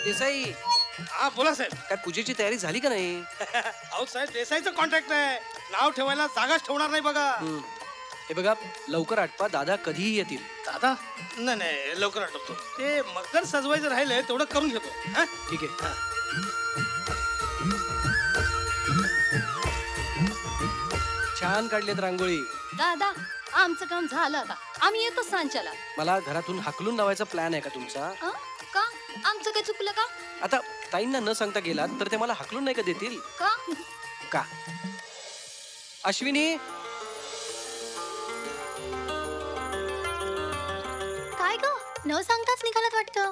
देसाई, हा बोला साहेब. काय पूजेची तयारी झाली का नाही? अहो साहेब, देसाईचं कॉन्ट्रॅक्ट आहे, नाव ठेवायला जागाच ठेवणार नाही बघा. हे बघा, लवकर आटपा, दादा कधीही येतील. दादा नाही नाही, लवकर आठवतो. ते मगर सजवायचं राहिलंय तेवढं करून घेतो. हा ठीक आहे. छान काढलेत रांगोळी. दादा आमचं काम झालं आता, आम्ही येतो सांच्याला. मला घरातून हाकलून लावायचा प्लॅन आहे का तुमचा? का आमचं काय चुकलं का? आता ताईंना न सांगता गेलात तर ते मला हाकलून नाही का देतील? का अश्विनी, काय ग, न सांगताच निघालात वाटतं.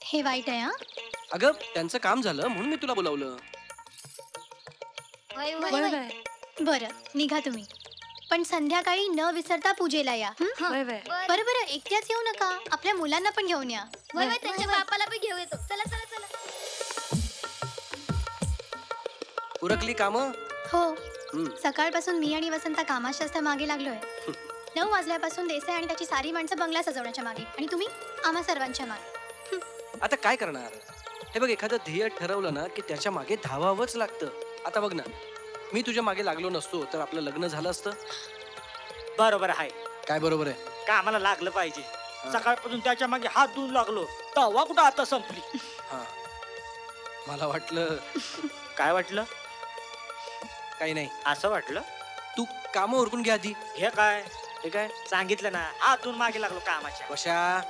हे वाईट आहे. हा अगं त्यांचं काम झालं म्हणून मी तुला बोलावलं. बरं निघा तुम्ही, पण संध्याकाळी न विसरता पूजेला या. बरं बरं, एकट्याच येऊ नका, आपल्या मुलांना पण घेऊन या. त्यांच्या बापाला पण घेऊन येतो. चला चला चला. उरकली कामं? हो, सकाळपासून मी आणि वसंता कामाच्या मागे लागलोय. 9 वाजल्यापासून देसाई आणि त्याची सारी माणसं बंगला सजवण्याच्या मागे, आणि तुम्ही आम्हा सर्वांच्या मागे. आता काय करणार? हे बघ, एखादं ध्येय ठरवलं ना की त्याच्या मागे धावावंच लागतं. आता बघ ना, मी तुझ्या मागे लागलो नसतो तर आपलं लग्न झालं असतं. बरोबर आहे. काय बरोबर आहे? का आम्हाला लागलं पाहिजे. सकाळपासून त्याच्या मागे हात धुवून लागलो, तवा कुठं आता संपली. हा, मला वाटलं. काय वाटलं? काही नाही. असं वाटलं? तू काम उरकून घ्या आधी. हे काय? हे काय सांगितलं ना, हात धुवून मागे लागलो कामाच्या. कशा?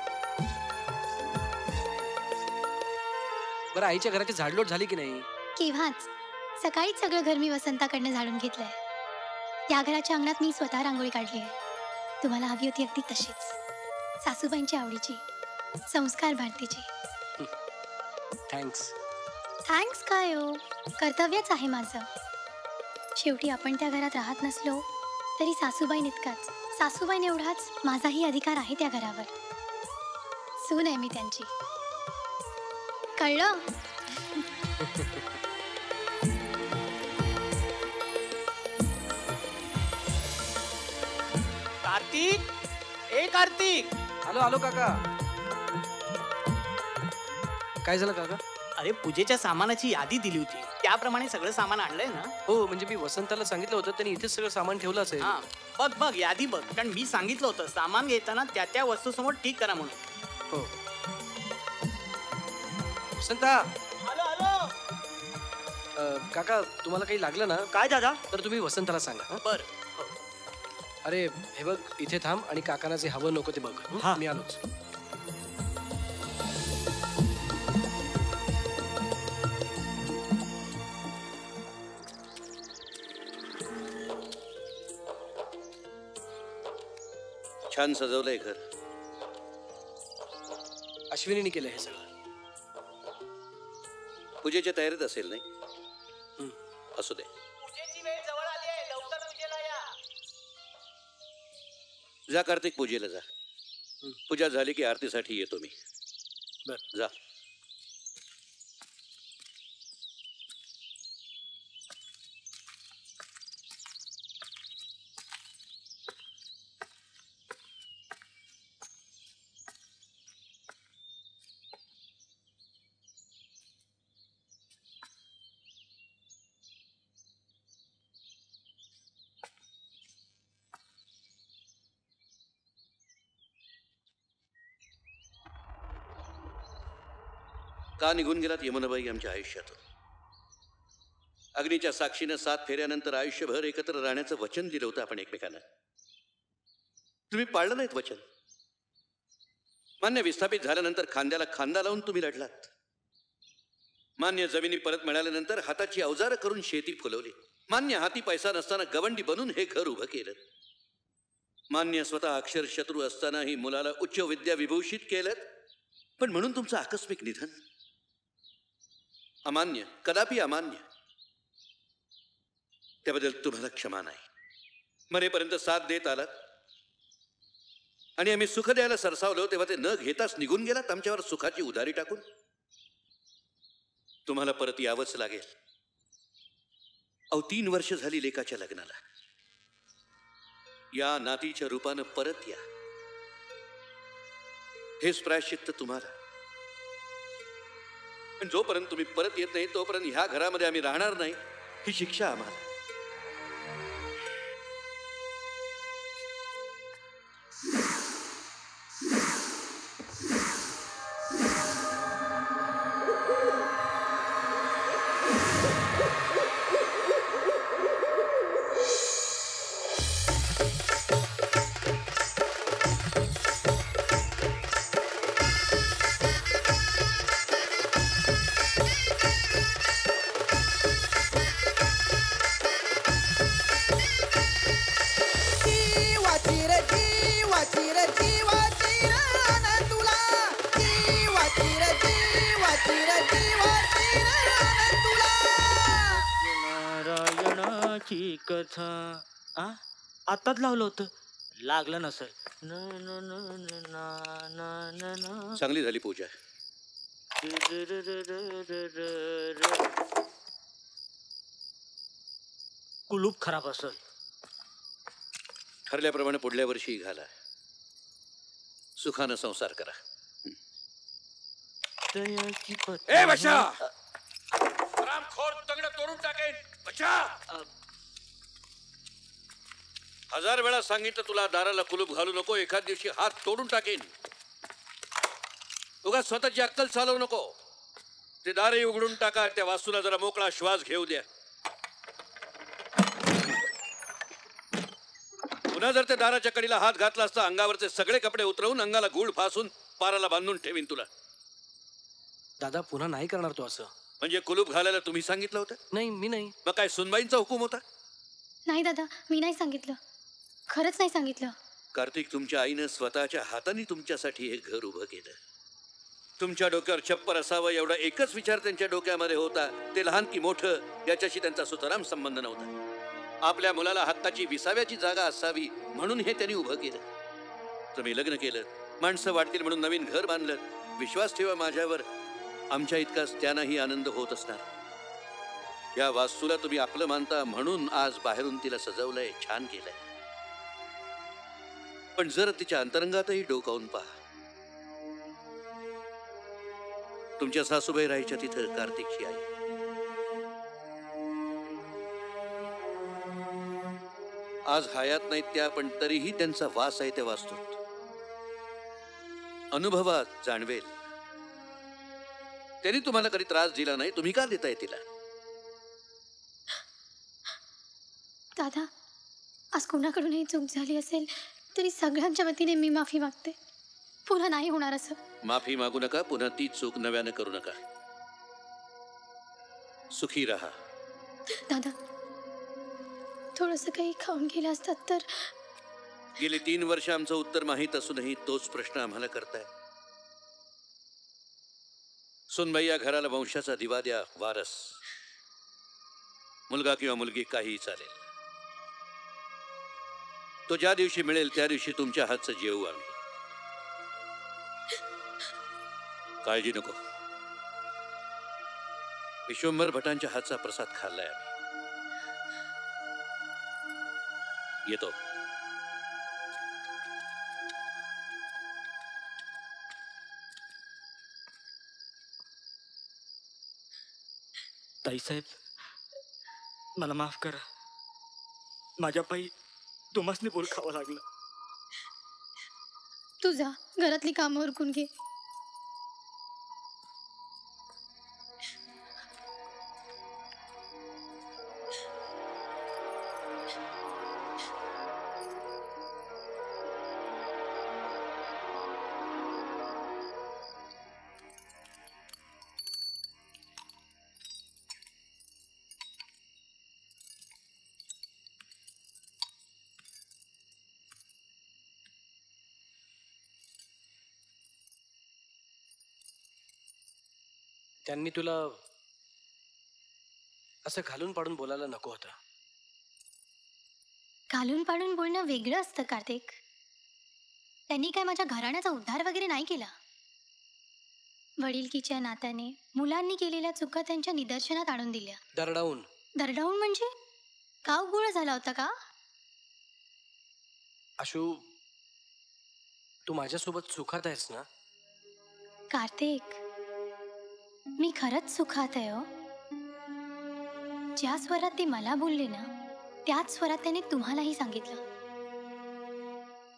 बरं, आईच्या घराची झाडलोट झाली की नाही? केव्हाच. सकाळीच सगळं घर मी वसंताकडनं झाडून घेतलंय. त्या घराच्या अंगणात मी स्वतः रांगोळी काढली आहे. तुम्हाला हवी होती अगदी तशीच, सासूबाईंच्या आवडीची, संस्कार भारतीची. थँक्स. थँक्स काय हो, कर्तव्यच आहे माझं. शेवटी आपण त्या घरात राहत नसलो तरी सासूबाईं इतकाच, सासूबाईं एवढाच माझाही अधिकार आहे त्या घरावर. सून आहे मी त्यांची, कळलं? कार्तिक, ए कार्तिक. आलो आलो काका. काय झालं काका? अरे, पूजेच्या सामानाची यादी दिली होती, त्याप्रमाणे सगळं सामान आणलंय ना? हो, म्हणजे मी वसंताला सांगितलं होतं, त्यांनी इथेच सगळं सामान ठेवलं असेल. हा, बघ बघ यादी बघ, कारण मी सांगितलं होतं सामान घेताना त्या त्या वस्तू समोर ठीक करा म्हणून. हो. वसंता. आलो आलो. काका, तुम्हाला काही लागलं ना? काय दादा? तर तुम्ही वसंताला सांगा. बर. अरे हे बघ, इथे थांब आणि काकांना जे हवं नको ते बघ. मी आलोच. छान सजवलंय घर. अश्विनीने केलं हे सगळं. पूजेच्या तयारीत असेल नाही? असू दे. पूजेची वेळ जवळ आली आहे, लवकर पूजेला या. जा कार्तिक, पूजेला जा. पूजा झाली की आरतीसाठी येतो मी. बर, जा. का निघून गेलात यमुनाबाई आमच्या आयुष्यातून? अग्नीच्या साक्षीनं 7 फेऱ्यानंतर आयुष्यभर एकत्र राहण्याचं वचन दिलं होतं आपण एकमेकांना. तुम्ही पाळलं नाहीत वचन. मान्य विस्थापित झाल्यानंतर खांद्याला खांदा लावून तुम्ही लढलात. मान्य जमिनी परत मिळाल्यानंतर हाताची अवजारं करून शेती फुलवली. मान्य हाती पैसा नसताना गवंडी बनून हे घर उभं केलं. मान्य स्वतः अक्षरशत्रू असतानाही मुलाला उच्च विद्या विभूषित केलं. पण म्हणून तुमचं आकस्मिक निधन अमान्य, कदापि अमान्य. त्याबद्दल तुम्हाला क्षमा नाही. मरेपर्यंत साथ देत आलात आणि आम्ही सुख द्यायला सरसावलो तेव्हा ते न घेताच निघून गेलात आमच्यावर सुखाची उधारी टाकून. तुम्हाला परत यावंच लागेल. 3 वर्ष झाली लेकाच्या लग्नाला. या नातीच्या रूपानं परत या. हेच प्रायश्चित्त तुम्हाला. पण जोपर्यंत तुम्ही परत येत नाही तोपर्यंत ह्या घरामध्ये आम्ही राहणार नाही, ही शिक्षा आम्हाला. नारायणाची कथा. आताच लावलं होतं, लागलं नसेल. न न न न ना ना ना ना. चांगली झाली पूजा. कुलूप खराब असेल. ठरल्याप्रमाणे पुढल्या वर्षी घाला. सुखानं संसार करा. दयाची ए बच्चा, रामखोर दगड तोडून टाकेन. बच्चा, 1000 वेळा सांगितलं तुला दाराला कुलूप घालू नको, एखाद दिवशी हात तोडून टाकेन. उगाच स्वतःची अक्कल चालवू नको. ते दारही उघडून टाका, त्या वास्तूला जरा मोकळा श्वास घेऊ द्या. पुन्हा जर त्या दाराच्या कडीला हात घातला असता अंगावरचे सगळे कपडे उतरवून अंगाला गूळ फासून पाराला बांधून ठेवीन तुला. दादा पुन्हा नाही करणार तो असं. म्हणजे कुलूप घालायला तुम्ही सांगितलं होतं? नाही, मी नाही. मग काय सुनबाईंचा हुकूम होता? नाही दादा, मी नाही सांगितलं, खरंच नाही सांगितलं. कार्तिक, तुमच्या आईनं स्वतःच्या हाताने तुमच्यासाठी हे घर उभं केलं. तुमच्या डोक्यावर छप्पर असावं एवढा एकच विचार त्यांच्या डोक्यामध्ये होता. ते लहान की मोठं याच्याशी त्यांचा सुतराम संबंध नव्हता. आपल्या मुलाला हक्काची विसाव्याची जागा असावी म्हणून हे त्यांनी उभं केलं. तुम्ही लग्न केलं, माणसं वाटतील म्हणून नवीन घर बांधलं. विश्वास ठेवा माझ्यावर, आमच्या इतकाच त्यांनाही आनंद होत असणार. या वास्तूला तुम्ही आपलं मानता म्हणून आज बाहेरून तिला सजवलंय, छान केलंय. पण जर तिच्या अंतरंगातही डोकावून पहा. तुमच्या सासूबाई राहायच्या तिथं कार्तिकची आई. आज हयात नाहीत त्या, पण तरीही त्यांचा वास आहे त्या वास्तूत. अनुभवात जाणवेल. त्यांनी तुम्हाला कधी त्रास दिला नाही, तुम्ही का देताय तिला? दादा, आज कोणाकडूनही चूक झाली असेल तरी सगळ्यांच्या वतीने मी माफी मागते. पुन्हा नाही होणार असं. माफी मागू नका, पुन्हा ती चूक नव्यानं करू नका. सुखी राहा. दादा, थोडंसं काही खाऊन गेलं असतात तर. गेली 3 वर्ष आमचं उत्तर माहीत असूनही तोच प्रश्न आम्हाला करताय. सुनबाई, या घराला वंशाचा दिवा द्या, वारस. मुलगा किंवा मुलगी काहीही चालेल. तो ज्या दिवशी मिळेल त्या दिवशी तुमच्या हातचं जेवू आम्ही. काळजी नको. विश्वंभर भटांच्या हातचा प्रसाद खाल्लाय आम्ही. येतो. ताईसाहेब, मला माफ करा. माझ्या पायी तुम्हासनी बोल खावं लागलं. तू जा, घरातली कामं उरकून घे. त्यांनी तुला असं घालून पाडून बोलायला नको होतं. घालून पाडून बोलणं वेगळं असतं कार्तिक. त्यांनी काय माझ्या घराण्याचा उद्धार वगैरे नाही केला. वडिलकीच्या नात्याने मुलांनी केलेल्या चुका त्यांच्या निदर्शनात आणून दिल्या. दरडावून. दरडावून म्हणजे गाव गोळा झाला होता का? आशू, तू माझ्यासोबत सुखात आहेस ना? कार्तिक, मी खरंच सुखात आहे हो. ज्या स्वरात ते मला बोलले ना त्याच स्वरात त्याने तुम्हालाही सांगितलं.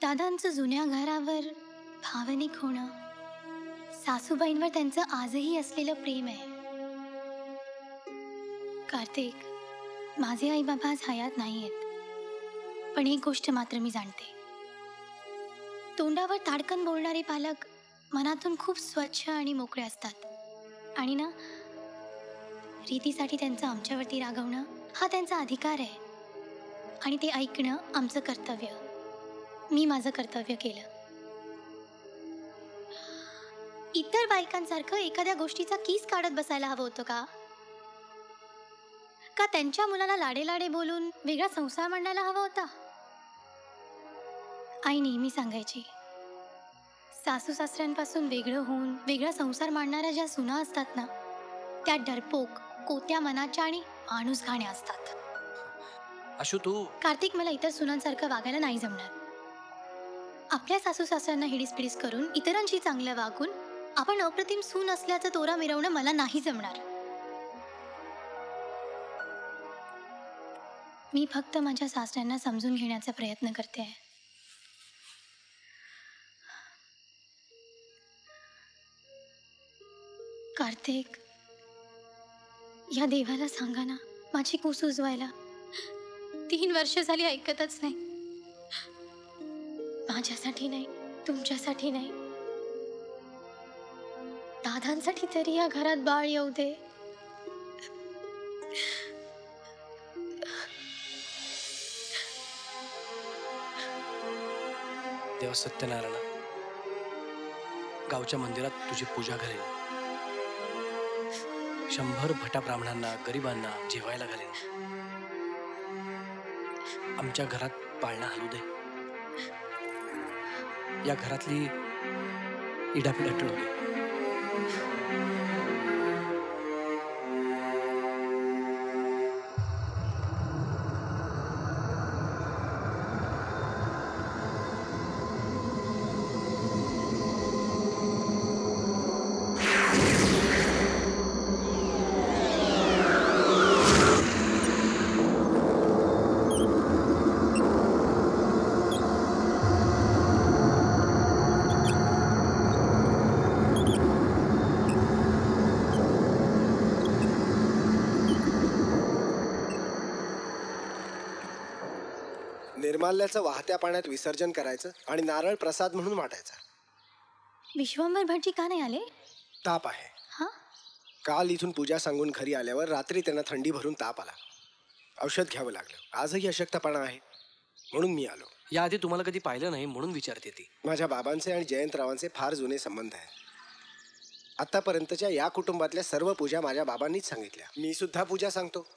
दादांचं जुन्या घरावर भावनिक होणं, सासूबाईंवर त्यांचं आजही असलेलं प्रेम आहे. कार्तिक, माझे आई बाबा आज हयात नाही आहेत, पण एक गोष्ट मात्र मी जाणते. तोंडावर ताडकन बोलणारे पालक मनातून खूप स्वच्छ आणि मोकळे असतात. आणि ना, रीतीसाठी त्यांचं आमच्यावरती रागवणं हा त्यांचा अधिकार आहे आणि ते ऐकणं आमचं कर्तव्य. मी माझं कर्तव्य केलं. इतर बायकांसारखं एखाद्या गोष्टीचा कीस काढत बसायला हवं होतं का? का त्यांच्या मुलाला लाडे लाडे बोलून वेगळा संसार मांडायला हवा होता? आई नेहमी सांगायची, सासू सासऱ्यांपासून वेगळं होऊन वेगळा संसार मांडणाऱ्या ज्या सुना असतात ना, त्या डरपोक, कोत्या मनाच्या आणि माणूस घाण्या असतात. आशू तू कार्तिक, मला इतर सुनांसारखं वागायला नाही जमणार. आपल्या सासू सासऱ्यांना हिडीस करून इतरांशी चांगलं वागून आपण अप्रतिम सून असल्याचा तोरा मिरवणं मला नाही जमणार. मी फक्त माझ्या सासऱ्यांना समजून घेण्याचा प्रयत्न करते आहे. कार्तिक, या देवाला सांगा ना माझी कूस उजवायला. 3 वर्ष झाली ऐकतच नाही. माझ्यासाठी नाही, तुमच्यासाठी नाही, दादांसाठी तरी या घरात बाळ येऊ दे. देवा सत्यनारायण, गावच्या मंदिरात तुझी पूजा घालेन. 100 भटा ब्राह्मणांना, गरिबांना जेवायला घालेन. आमच्या घरात पाळणा हलू दे. या घरातली इडापिडा टळू दे. निर्माल्याचं वाहत्या पाण्यात विसर्जन करायचं आणि नारळ प्रसाद म्हणून वाटायचा. विश्वंभर भटजी का नाही आले? ताप आहे. हा, काल इथून पूजा सांगून घरी आल्यावर रात्री त्यांना थंडी भरून ताप आला. औषध घ्यावं लागलं. आजही अशक्तपणा आहे, म्हणून मी आलो. याआधी तुम्हाला कधी पाहिलं नाही म्हणून विचारते ती. माझ्या बाबांचे आणि जयंतरावांचे फार जुने संबंध आहेत. आतापर्यंतच्या या कुटुंबातल्या सर्व पूजा माझ्या बाबांनीच सांगितल्या. मी सुद्धा पूजा सांगतो,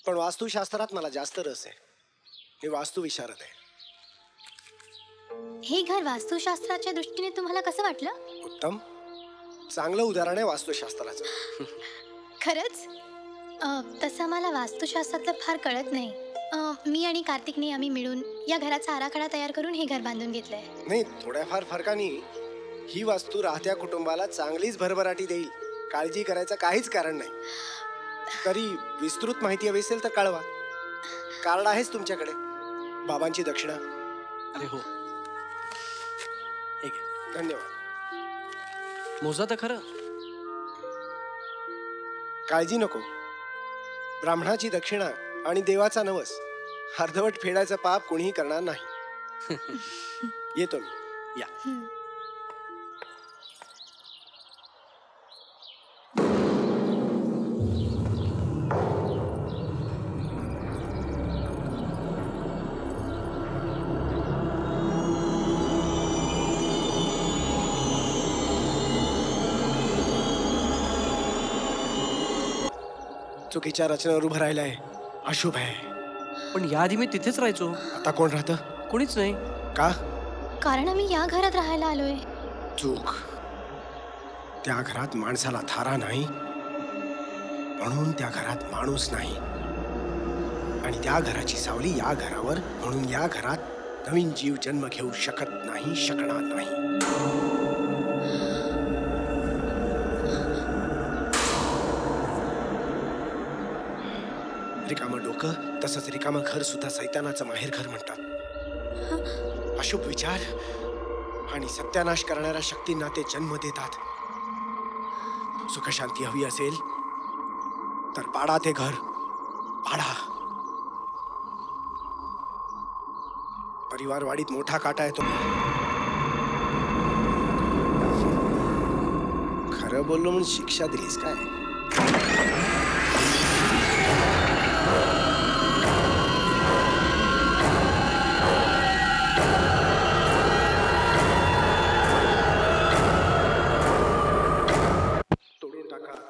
पण वास्तुशास्त्रात मला जास्त रस आहे. मी वास्तू विशारद आहे. हे घर वास्तुशास्त्राच्या दृष्टीने तुम्हाला कसं वाटलं? उत्तम, चांगलं उदाहरण आहे वास्तुशास्त्राचं. खरंच? तसं मला वास्तुशास्त्रातलं फार कळत नाही. मी आणि कार्तिकने आम्ही मिळून या घराचा आराखडा तयार करून हे घर बांधून घेतलंय. नाही, थोड्याफार फरकाने ही वास्तू राहत्या कुटुंबाला चांगलीच भरभराटी देईल. काळजी करायचं काहीच कारण नाही. तरी विस्तृत माहिती हवी असेल तर कळवा. कार्ड आहेच तुमच्याकडे. बाबांची दक्षिणा. अरे हो, हे घे. धन्यवाद. मोजा तर खरं. काळजी नको. ब्राह्मणाची दक्षिणा आणि देवाचा नवस अर्धवट फेडायचं पाप कोणीही करणार नाही. येतो मी. या. चुकीच्या रचनेवर उभं राहिलाय. अशुभ आहे. पण याआधी मी तिथेच राहायचो. आता कोण राहतं? कोणीच नाही. का? कारण आम्ही या घरात राहायला आलोय. चूक. त्या घरात माणसाला थारा नाही, म्हणून त्या घरात माणूस नाही. आणि त्या घराची सावली या घरावर, म्हणून या घरात नवीन जीव जन्म घेऊ शकत नाही, शकणार नाही. रिकामं डोकं तसंच रिकामं घर सुद्धा सैतानाचं माहेर घर म्हणतात. अशुभ विचार आणि सत्यानाश करणाऱ्या शक्तींना ते जन्म देतात. सुखशांती हवी असेल तर पाडा ते घर, पाडा. परिवारवाडीत मोठा काटा येतो. खरं बोललो म्हणून शिक्षा दिलीस काय?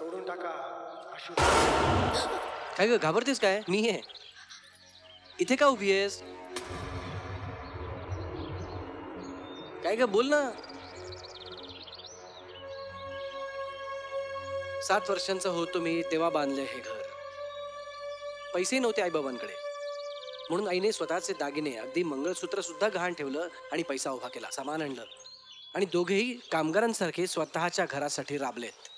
तोडून टाका. अशुभ. काय ग घाबरतेस काय? मी आहे इथे. का उभी आहेस? काय ग बोल ना. 7 वर्षांचा होतो मी तेव्हा बांधले हे घर. पैसे नव्हते आईबाबांकडे म्हणून आईने स्वतःचे दागिने अगदी मंगळसूत्र सुद्धा गहाण ठेवलं आणि पैसा उभा केला, सामान आणलं आणि दोघेही कामगारांसारखे स्वतःच्या घरासाठी राबलेत.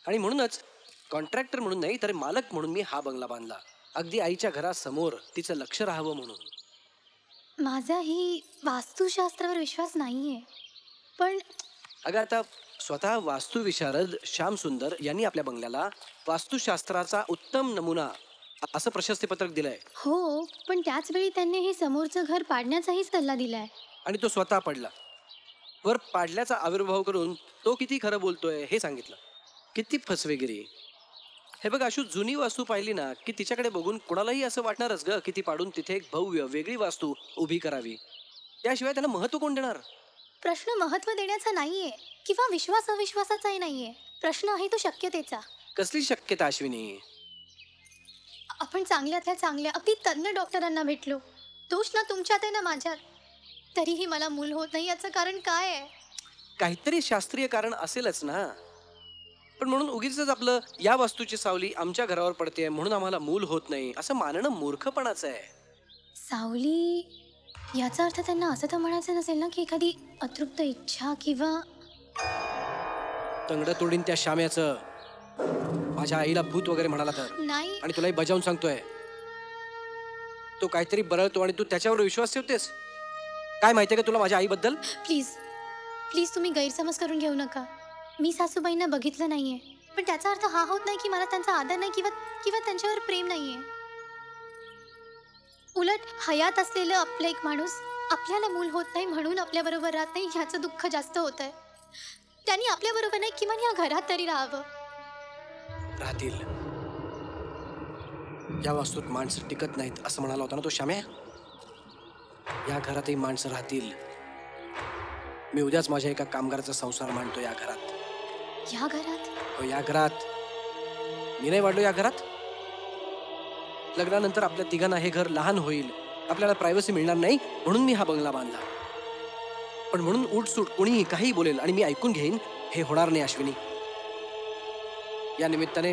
आणि म्हणूनच कॉन्ट्रॅक्टर म्हणून नाही तर मालक म्हणून मी हा बंगला बांधला, अगदी आईच्या घरासमोर तिचं लक्ष राहावं म्हणून. माझाही वास्तुशास्त्रावर विश्वास नाहीये, पण अगं आता स्वतः वास्तुविशारद श्याम सुंदर यांनी आपल्या बंगल्याला वास्तुशास्त्राचा उत्तम नमुना असं प्रशस्तीपत्रक दिलंय. हो, पण त्याच वेळी त्यांनी हे समोरचं घर पाडण्याचाही सल्ला दिलाय. आणि तो स्वतः पडला. वर पाडल्याचा आविर्भाव करून तो किती खरं बोलतोय हे सांगितलं. किती फसवेगिरी. हे बघ अशू, जुनी वास्तू पाहिली ना की तिच्याकडे बघून कोणालाही असं वाटणारच ग की ती पाडून तिथे एक भव्य वेगळी वास्तू उभी करावी. त्याशिवाय त्याला महत्व कोण देणार? प्रश्न महत्व देण्याचा नाहीये किंवा विश्वास अविश्वासाचाही नाहीये. प्रश्न आहे तो शक्यतेचा. कसली शक्यता अश्विनी? आपण चांगल्यातल्या चांगल्या अगदी तज्ञ डॉक्टरांना भेटलो. दोष ना तुमच्यात आहे ना माझ्यात. तरीही मला मूल होत नाही. याचं कारण काय आहे? काहीतरी शास्त्रीय कारण असेलच ना. पण म्हणून उगीच आपलं या वास्तूची सावली आमच्या घरावर पडते म्हणून आम्हाला मूल होत नाही असं मानणं मूर्खपणाचं आहे. सावली याचा अर्थ त्यांना असं तर म्हणायचं नसेल ना की एखादी अतृप्त इच्छा किंवा तंगड तोडीन त्या शाम्याचं. माझ्या आईला भूत वगैरे म्हणाला तर नाही. आणि तुलाही बजावून सांगतोय, तो काहीतरी बरळतो आणि तू त्याच्यावर विश्वास ठेवतेस. काय माहितीये का तुला माझ्या आईबद्दल? प्लीज प्लीज तुम्ही गैरसमज करून घेऊ नका. मी सासूबाईंना बघितलं नाहीये, पण त्याचा अर्थ हा होत नाही की मला त्यांचा आदर नाही किंवा किंवा त्यांच्यावर प्रेम नाहीये. उलट हयात असलेलं आपलं एक माणूस आपल्याला मूल होत नाही म्हणून आपल्याबरोबर राहत नाही ह्याचं दुःख जास्त होत आहे. त्यांनी आपल्याबरोबर नाही किमान या घरात तरी राहावं. राहतील. या वास्तूत माणसं टिकत नाहीत असं म्हणाला होता ना तो श्याम्या. या घरातही माणसं राहतील. मी उद्याच माझ्या एका कामगाराचा संसार मांडतो या घरात. या घरात? हो, या घरात. मी नाही वाढलो या घरात. लग्नानंतर आपल्या तिघांना हे घर लहान होईल, आपल्याला प्रायव्हसी मिळणार नाही म्हणून मी हा बंगला बांधला. पण म्हणून उठसूट कोणीही काही बोलेल आणि मी ऐकून घेईन हे होणार नाही अश्विनी. या निमित्ताने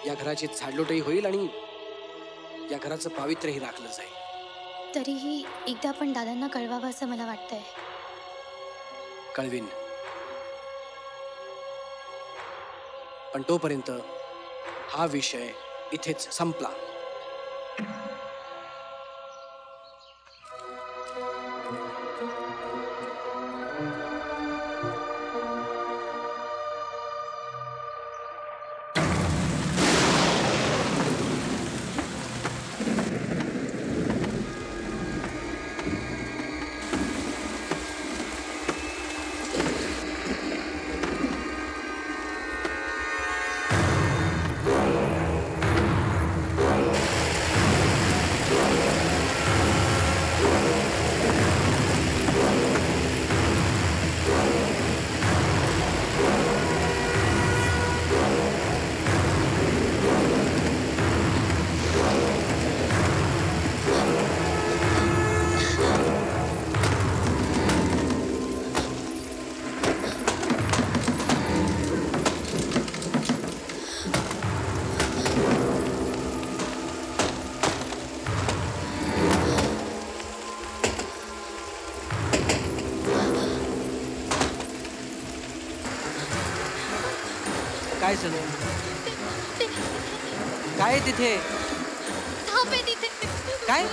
या घराची झाडलोटही होईल आणि या घराचं पावित्र्यही राखलं जाईल. तरीही एकदा पण दादांना कळवावं असं मला वाटतंय. कळवीन. पण तोपर्यंत हा विषय इथेच संपला. काय झालं? काय आहे तिथे? साप आहे तिथे. काय?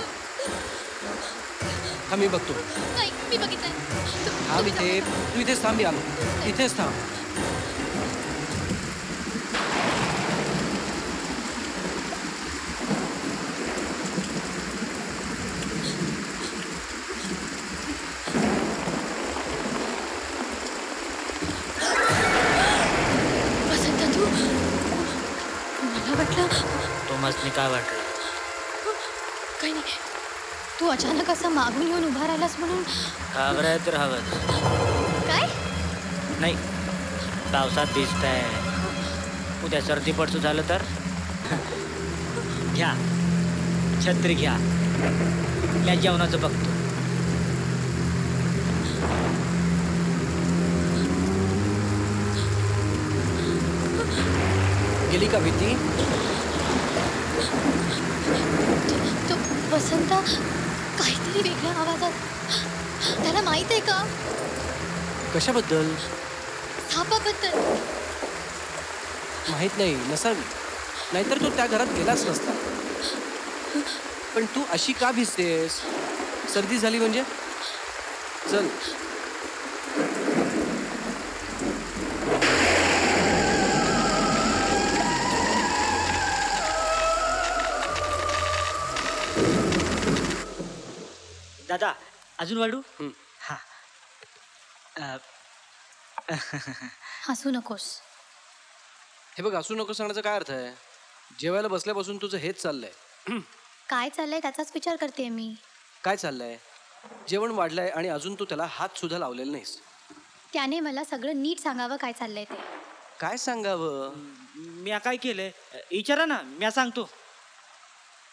हा मी बघतो. नाही, मी बघितलंय. थांब इथे. तू इथेच थांब यार. इथेच थांब. वसंत तू, मला वाटलं तोमसनी काय वाटलं? काही नाही. तू अचानक असं मागून येऊन उभा राहिलास म्हणून. घाबराय तर हवंच. काय? नाही, पावसात दिसतंय. उद्या सर्दी पडसू झालं तर घ्या, छत्री घ्या. या जेवणाचं बघतो. गेली का भीती? तो वसंत काहीतरी वेगळ्या आवाजात. त्याला माहित आहे का? कशाबद्दल? सापाबद्दल. माहित नाही, नसावी. नाहीतर तो त्या घरात गेलाच नसता. पण तू अशी का भिजतेस? सर्दी झाली म्हणजे? चल. दादा, अजून वाढू? हं. हा. हसू नकोस. हे बघ, असू नको सांगण्याचा काय अर्थ आहे? जेवायला बसल्यापासून तुझं हेच चाललंय. काय चाललंय त्याचाच विचार करते मी. काय चाललंय? जेवण वाढलंय आणि अजून तू त्याला हात सुद्धा लावलेला नाहीस. त्याने मला सगळं नीट सांगावं काय चाललंय ते. काय सांगावं? मी काय केलंय विचारा ना, मी सांगतो.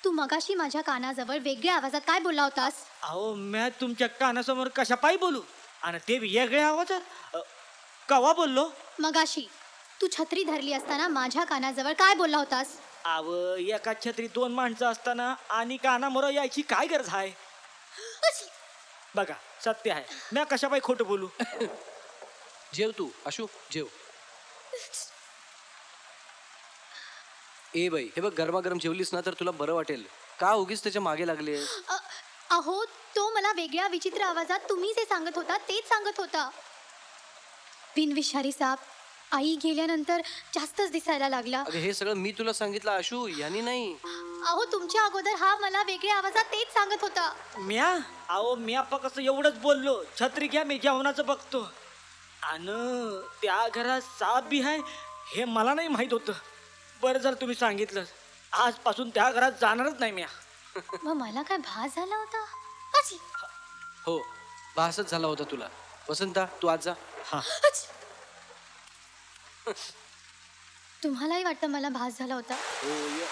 तू मगाशी माझ्या कानाजवळ वेगळ्या आवाजात काय बोलला होतास? अहो, मी तुमच्या कानासमोर कशा पायी बोलू? आणि ते वेगळ्या आवाजात कवा बोललो? मगाशी तू छत्री धरली असताना माझ्या कानाजवळ काय बोलला होतास? अव, एका छत्री दोन माणसं असताना आणि कानामोर यायची काय गरज आहे? बघा, सत्य आहे. मी कशा पायी खोटं बोलू? जेव तू, आशू, जेव. ए बाई, हे बघ, गरमागरम जेवलीस ना तर तुला बरं वाटेल. का उगीच त्याच्या मागे लागले? अहो, तो मला वेगळ्या विचित्र आवाजात तुम्ही जे सांगत होता तेच सांगत होता. बिनविषारी साप आई गेल्यानंतर जास्तच दिसायला लागला. अगं, हे सगळं मी तुला सांगितलं आशू, यांनी नाही. अहो, तुमच्या अगोदर हा मला वेगळ्या आवाजात तेच सांगत होता. मी कसं एवढंच बोललो. छत्री घ्या, मी जेवणाचं बघतो. आणि त्या घरात साप बी आहे हे मला नाही माहित होतं. बरं झालं तुम्ही सांगितलं. आजपासून त्या घरात जाणारच नाही मी. मग मला काय भास झाला होता? हो, भासच झाला होता तुला. वसंता, तू आज जा. हा. तुम्हालाही वाटतं मला भास झाला होता? हो, ये.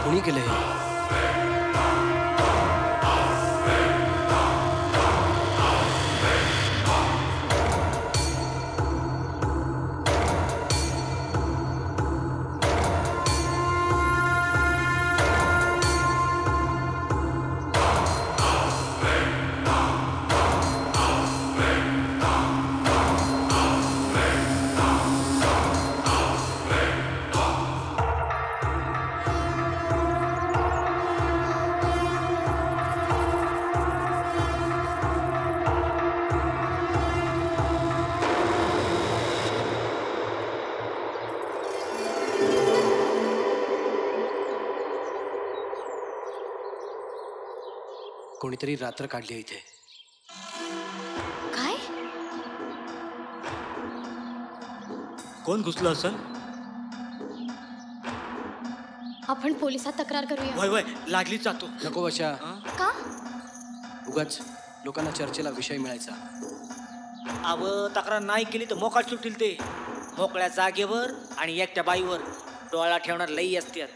कोणी केलं हे? कोणीतरी रात्र काढली आहे इथे. काय? कोण घुसलं असेल? आपण पोलिसात तक्रार करूया. वय वय, लागलीच जातो. नको बशा. का? उगाच लोकांना चर्चेला विषय मिळायचा. अव तक्रार नाही केली तर मोकाट सुटतील ते. मोकळ्या जागेवर आणि एकट्या बाईवर डोळा ठेवणार लई असतात.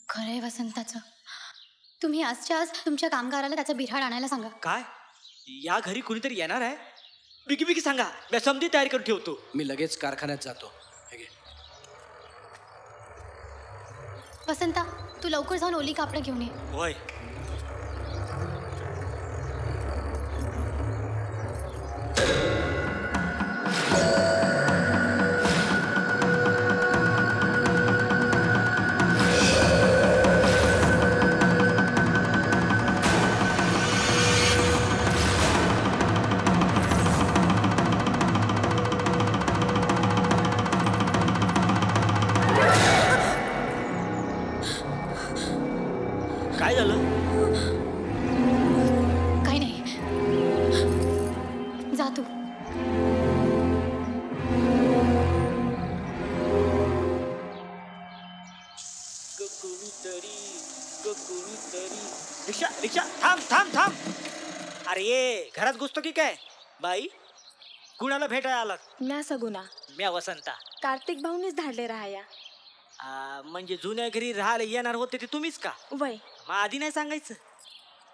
खरंय वसंताचं. तुम्ही आजच्या आज तुमच्या कामगाराला त्याचा बिऱ्हाड आणायला सांगा. काय या घरी कुणीतरी येणार आहे? बिकी बिकी सांगा, मी समधी तयारी करून ठेवतो. मी लगेच कारखान्यात जातो. हे घे. वसंता, तू लवकर जाऊन ओली कापडं घेऊन ये. होय. काय झालं? काही नाही, जा तू. रिक्षा रिक्षा थांब थांब थांब. अरे ये घरात घुसतो की काय? बाई कुणाला भेटायला आलात? म्या सगुना. म्या वसंता. कार्तिक भाऊनीच धाडले राहाया. म्हणजे जुन्या घरी राहायला येणार होते ते तुम्हीच का? वय. मग आधी नाही सांगायचं?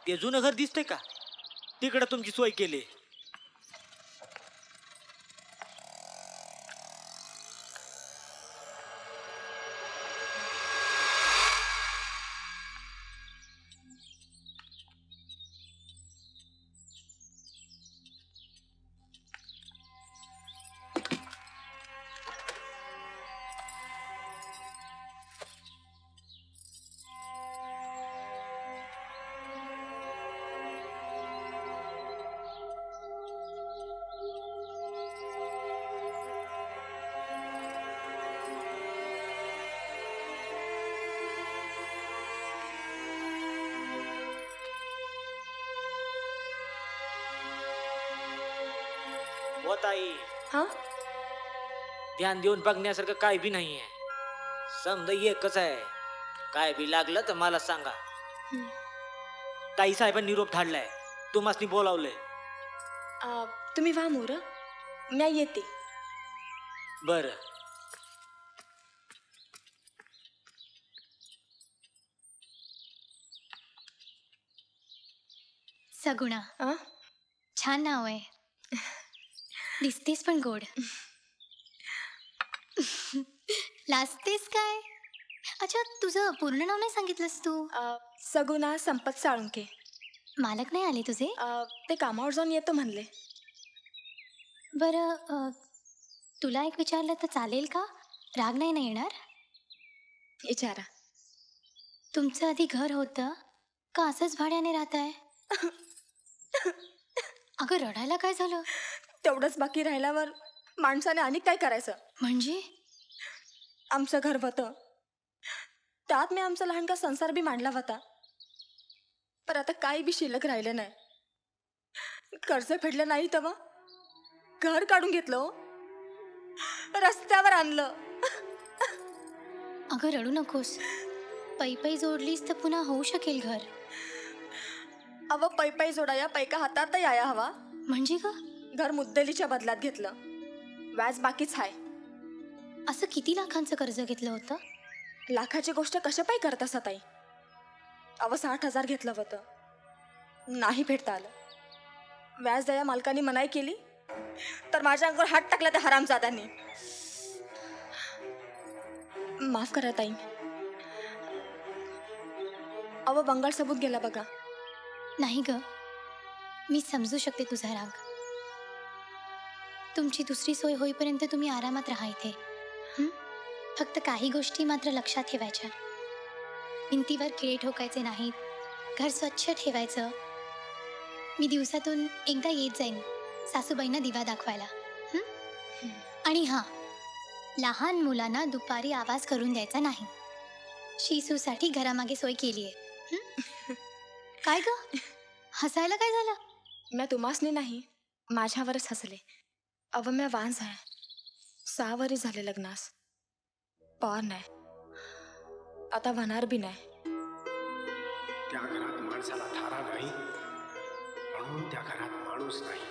ते जुनं घर दिसतंय का? तिकडं तुमची सोय केली. ताई, हा, ध्यान देऊन बघण्यासारखं काय बी नाहीये. समजा एकच आहे. काय बी लागलं तर मला सांगा. ताई साहेबांनी निरोप धाडलाय, तुम्हाला बोलावलंय. तुम्ही वा मोर, म्या येते. बर. सगुणा, आ? छान नाव आहे. दिसतेस पण गोड. लाजतेस काय? अच्छा, तुझं पूर्ण नाव नाही सांगितलंस तू. सगुना संपत साळुंके. मालक नाही आले तुझे? ते कामावर जाऊन येतो म्हणले. बरं, तुला एक विचारलं तर चालेल का? राग नाही ना येणार? विचारा. तुमचं आधी घर होतं का असंच भाड्याने राहताय? अगं रडायला काय झालं? तेवढंच बाकी राहिल्यावर माणसाने आणि काय करायचं? म्हणजे आमचं घर होतं, त्यात मी आमचा लहानका संसार बी मांडला होता. पण आता काही बी शिल्लक राहिलं नाही. कर्ज फेडलं नाही तर मग घर काढून घेतलं, रस्त्यावर आणलं. अगं रडू नकोस. पै पै जोडलीस तर पुन्हा होऊ शकेल घर. अव पै पै जोडाया पैका हातात याया हवा. म्हणजे ग? घर मुद्दलीच्या बदल्यात घेतलं, व्याज बाकीच आहे. असं किती लाखांचं कर्ज घेतलं होतं? लाखाची गोष्ट कशा पाय करता सताई? अव 60,000 घेतलं होतं, नाही भेटता आलं. व्याज द्या मालकाने मनाई केली तर माझ्या अंगावर हात टाकला त्या हरामजादांनी. माफ करा ताई. अव बंगाल सबूत गेला बघा. नाही ग, मी समजू शकते तुझा राग. तुमची दुसरी सोय होईपर्यंत तुम्ही आरामात राहा इथे. फक्त काही गोष्टी मात्र लक्षात ठेवायच्या. भिंतीवर किडे ठोकायचे नाहीत, घर स्वच्छ ठेवायचं. मी दिवसातून एकदा येत जाईन सासूबाईंना दिवा दाखवायला. आणि हां, लहान मुलांना दुपारी आवाज करून द्यायचा नाही. शिसूसाठी घरामागे सोय केली आहे. काय ग, हसायला काय झालं? म्या तुम्हासने नाही, माझ्यावरच हसले. अव म्या वांज आहे. 6 वर्ष झाले लग्नास. पार नाही, आता होणार बी नाही. त्या घरात माणसाला थारा नाही म्हणून त्या घरात माणूस नाही,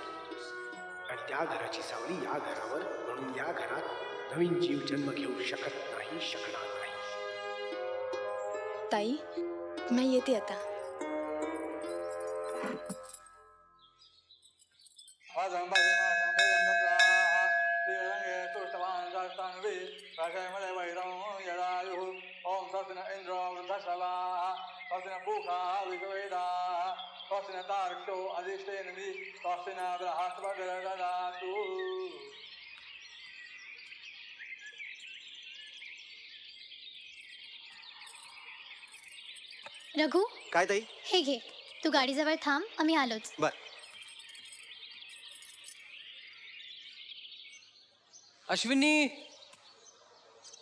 आणि त्या घराची सावली या घरावर, म्हणून या घरात नवीन जीव जन्म घेऊ शकत नाही, शकणार नाही. ताई मी येते आता. रघु काय ताई? हे घे, तू गाडीजवळ थांब, आम्ही आलोच. बर. अश्विनी,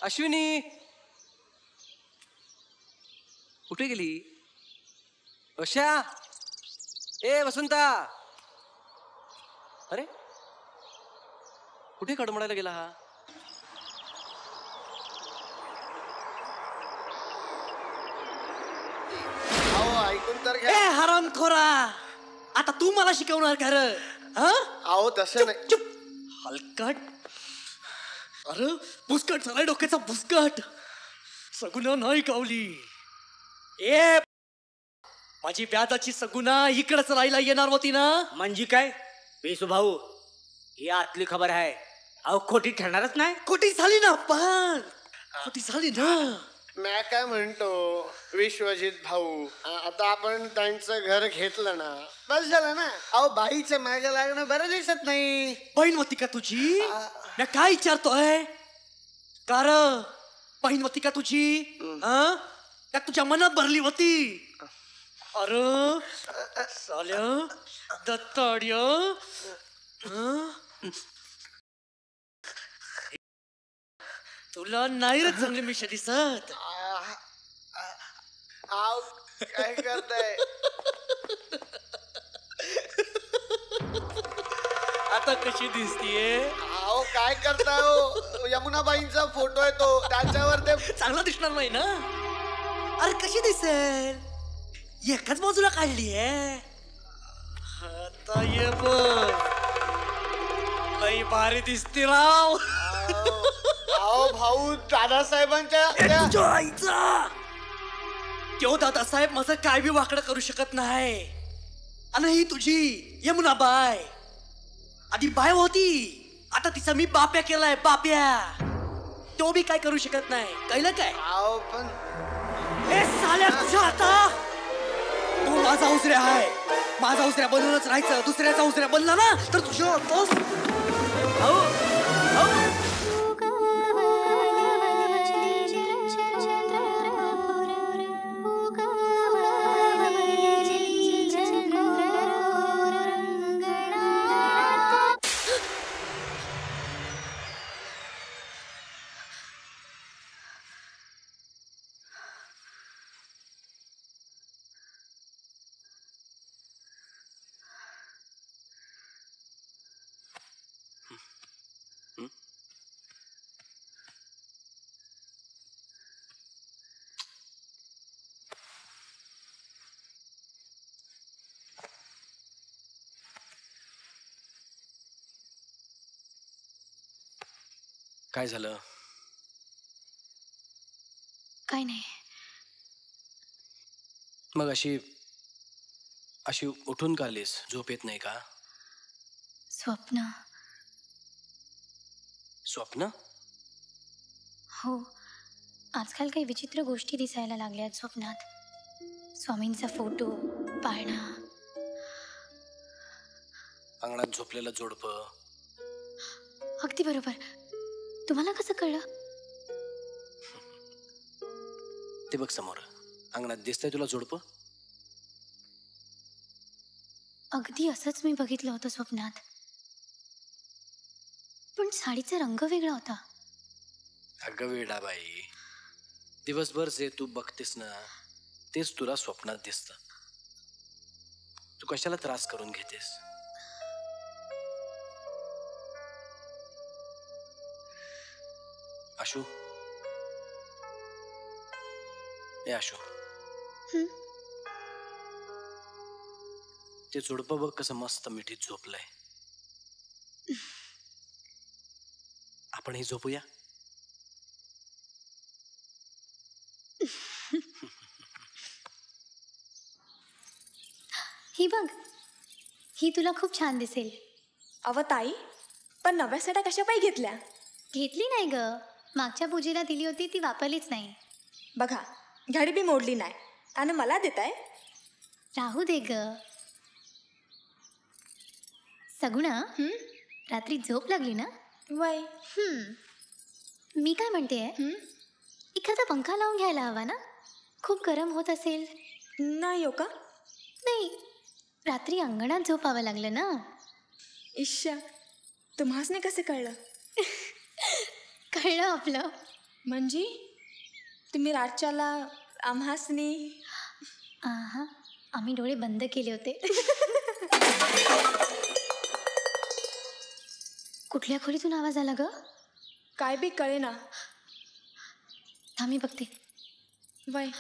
अश्विनी, कुठे गेली? वशा, ए वसंता, अरे कुठे कडमडायला गेला हा? ऐकून तर ए घ्या. हरामखोरा, आता तू मला शिकवणार का रे? अहो तसं नाही. चुप, हलकट. अरे बुसकट झालाय डोक्याचा बुसकट. सगुना नाही कावली. ए माझी व्याजाची सगुना इकडच राहायला येणार होती ना? म्हणजे काय पेसू भाऊ, ही आतली खबर आहे. अहो खोटी ठरणारच नाही. खोटी झाली ना, पण खोटी झाली ना. मी काय म्हणतो विश्वजित भाऊ, आता आपण त्यांचं घर घेतलं ना, बस झालं ना. अहो बाईचं मागे लागणं बरं दिसत नाही. बहीण होती का तुझी? मी काय विचारतोय? कार बहीण होती का तुझी? का तुझ्या मनात भरली होती? अरे साल्या दत्ताड्या, तुला नाही रे चांगली मिशा दिसत. अहो काय करताय? आता कशी दिसतीये? अहो काय करताय हो? यमुनाबाईंचा फोटो आहे तो, त्याच्यावर ते चांगला दिसणार नाही ना. अरे कशी दिसेल? एकाच बाजूला काढलीये. आता ये बघ, लई भारी दिसते राव. अहो भाऊ दादासाहेबांच्या तुझ्या आईचा तो दादासाहेब माझं काय बी वाकडं करू शकत नाही. आणि ही तुझी यमुनाबाई आधी बाय होती, आता तिचा मी बाप्या केलाय, बाप्या. तो बी काय करू शकत नाही, कळलं काय? अहो पण ए साल्या, तुझ्या आता तू माझा उसऱ्या आहे. माझा उसऱ्या बनूनच राहायचं. दुसऱ्याचा उसऱ्या बनला ना तर तुझ्या काय झालं? काय नाही. मग अशी अशी उठून का आलीस? झोप येत नाही का? स्वप्न. स्वप्न? हो, आजकाल काही विचित्र गोष्टी दिसायला लागल्यात स्वप्नात. स्वामींचा फोटो, पाळणा, अंगणात झोपलेलं जोडपं. अगदी बरोबर. तुम्हाला कसं कळलं? ते बघ समोर अंगणात दिसतंय तुला जोडपं? अगदी असंच मी बघितलं होतं स्वप्नात, पण साडीचा रंग वेगळा होता. अगं वेडाबाई, दिवसभर जे तू बघतेस ना तेच तुला स्वप्नात दिसतं. तू कशाला त्रास करून घेतेस? आशू, ए आशू, ते जोडपं बघ कसं मस्त मिठीत झोपलंय. आपणही झोपूया. ही बघ, ही तुला खूप छान दिसेल. अव ताई, पण नव्या साड्या कशा पायी घेतल्या? घेतली नाही ग, मागच्या पूजेला दिली होती ती वापरलीच नाही. बघा, घडी बी मोडली नाही आणि मला देताय. राहू दे ग. सगुणा, रात्री झोप लागली ना? वय. मी काय म्हणते, एखादा पंखा लावून घ्यायला हवा ना? खूप गरम होत असेल. नाही हो का? नाही, रात्री अंगणात झोपावं लागलं ना. इश्या, तुम्हासने कसे कळलं? कळलं आपलं. म्हणजे तुम्ही रातच्याला आम्हासनी? आहा, आम्ही डोळे बंद केले होते. कुठल्या खोलीतून आवाज आला ग? काय बी कळे ना. थांब मी बघते. वय.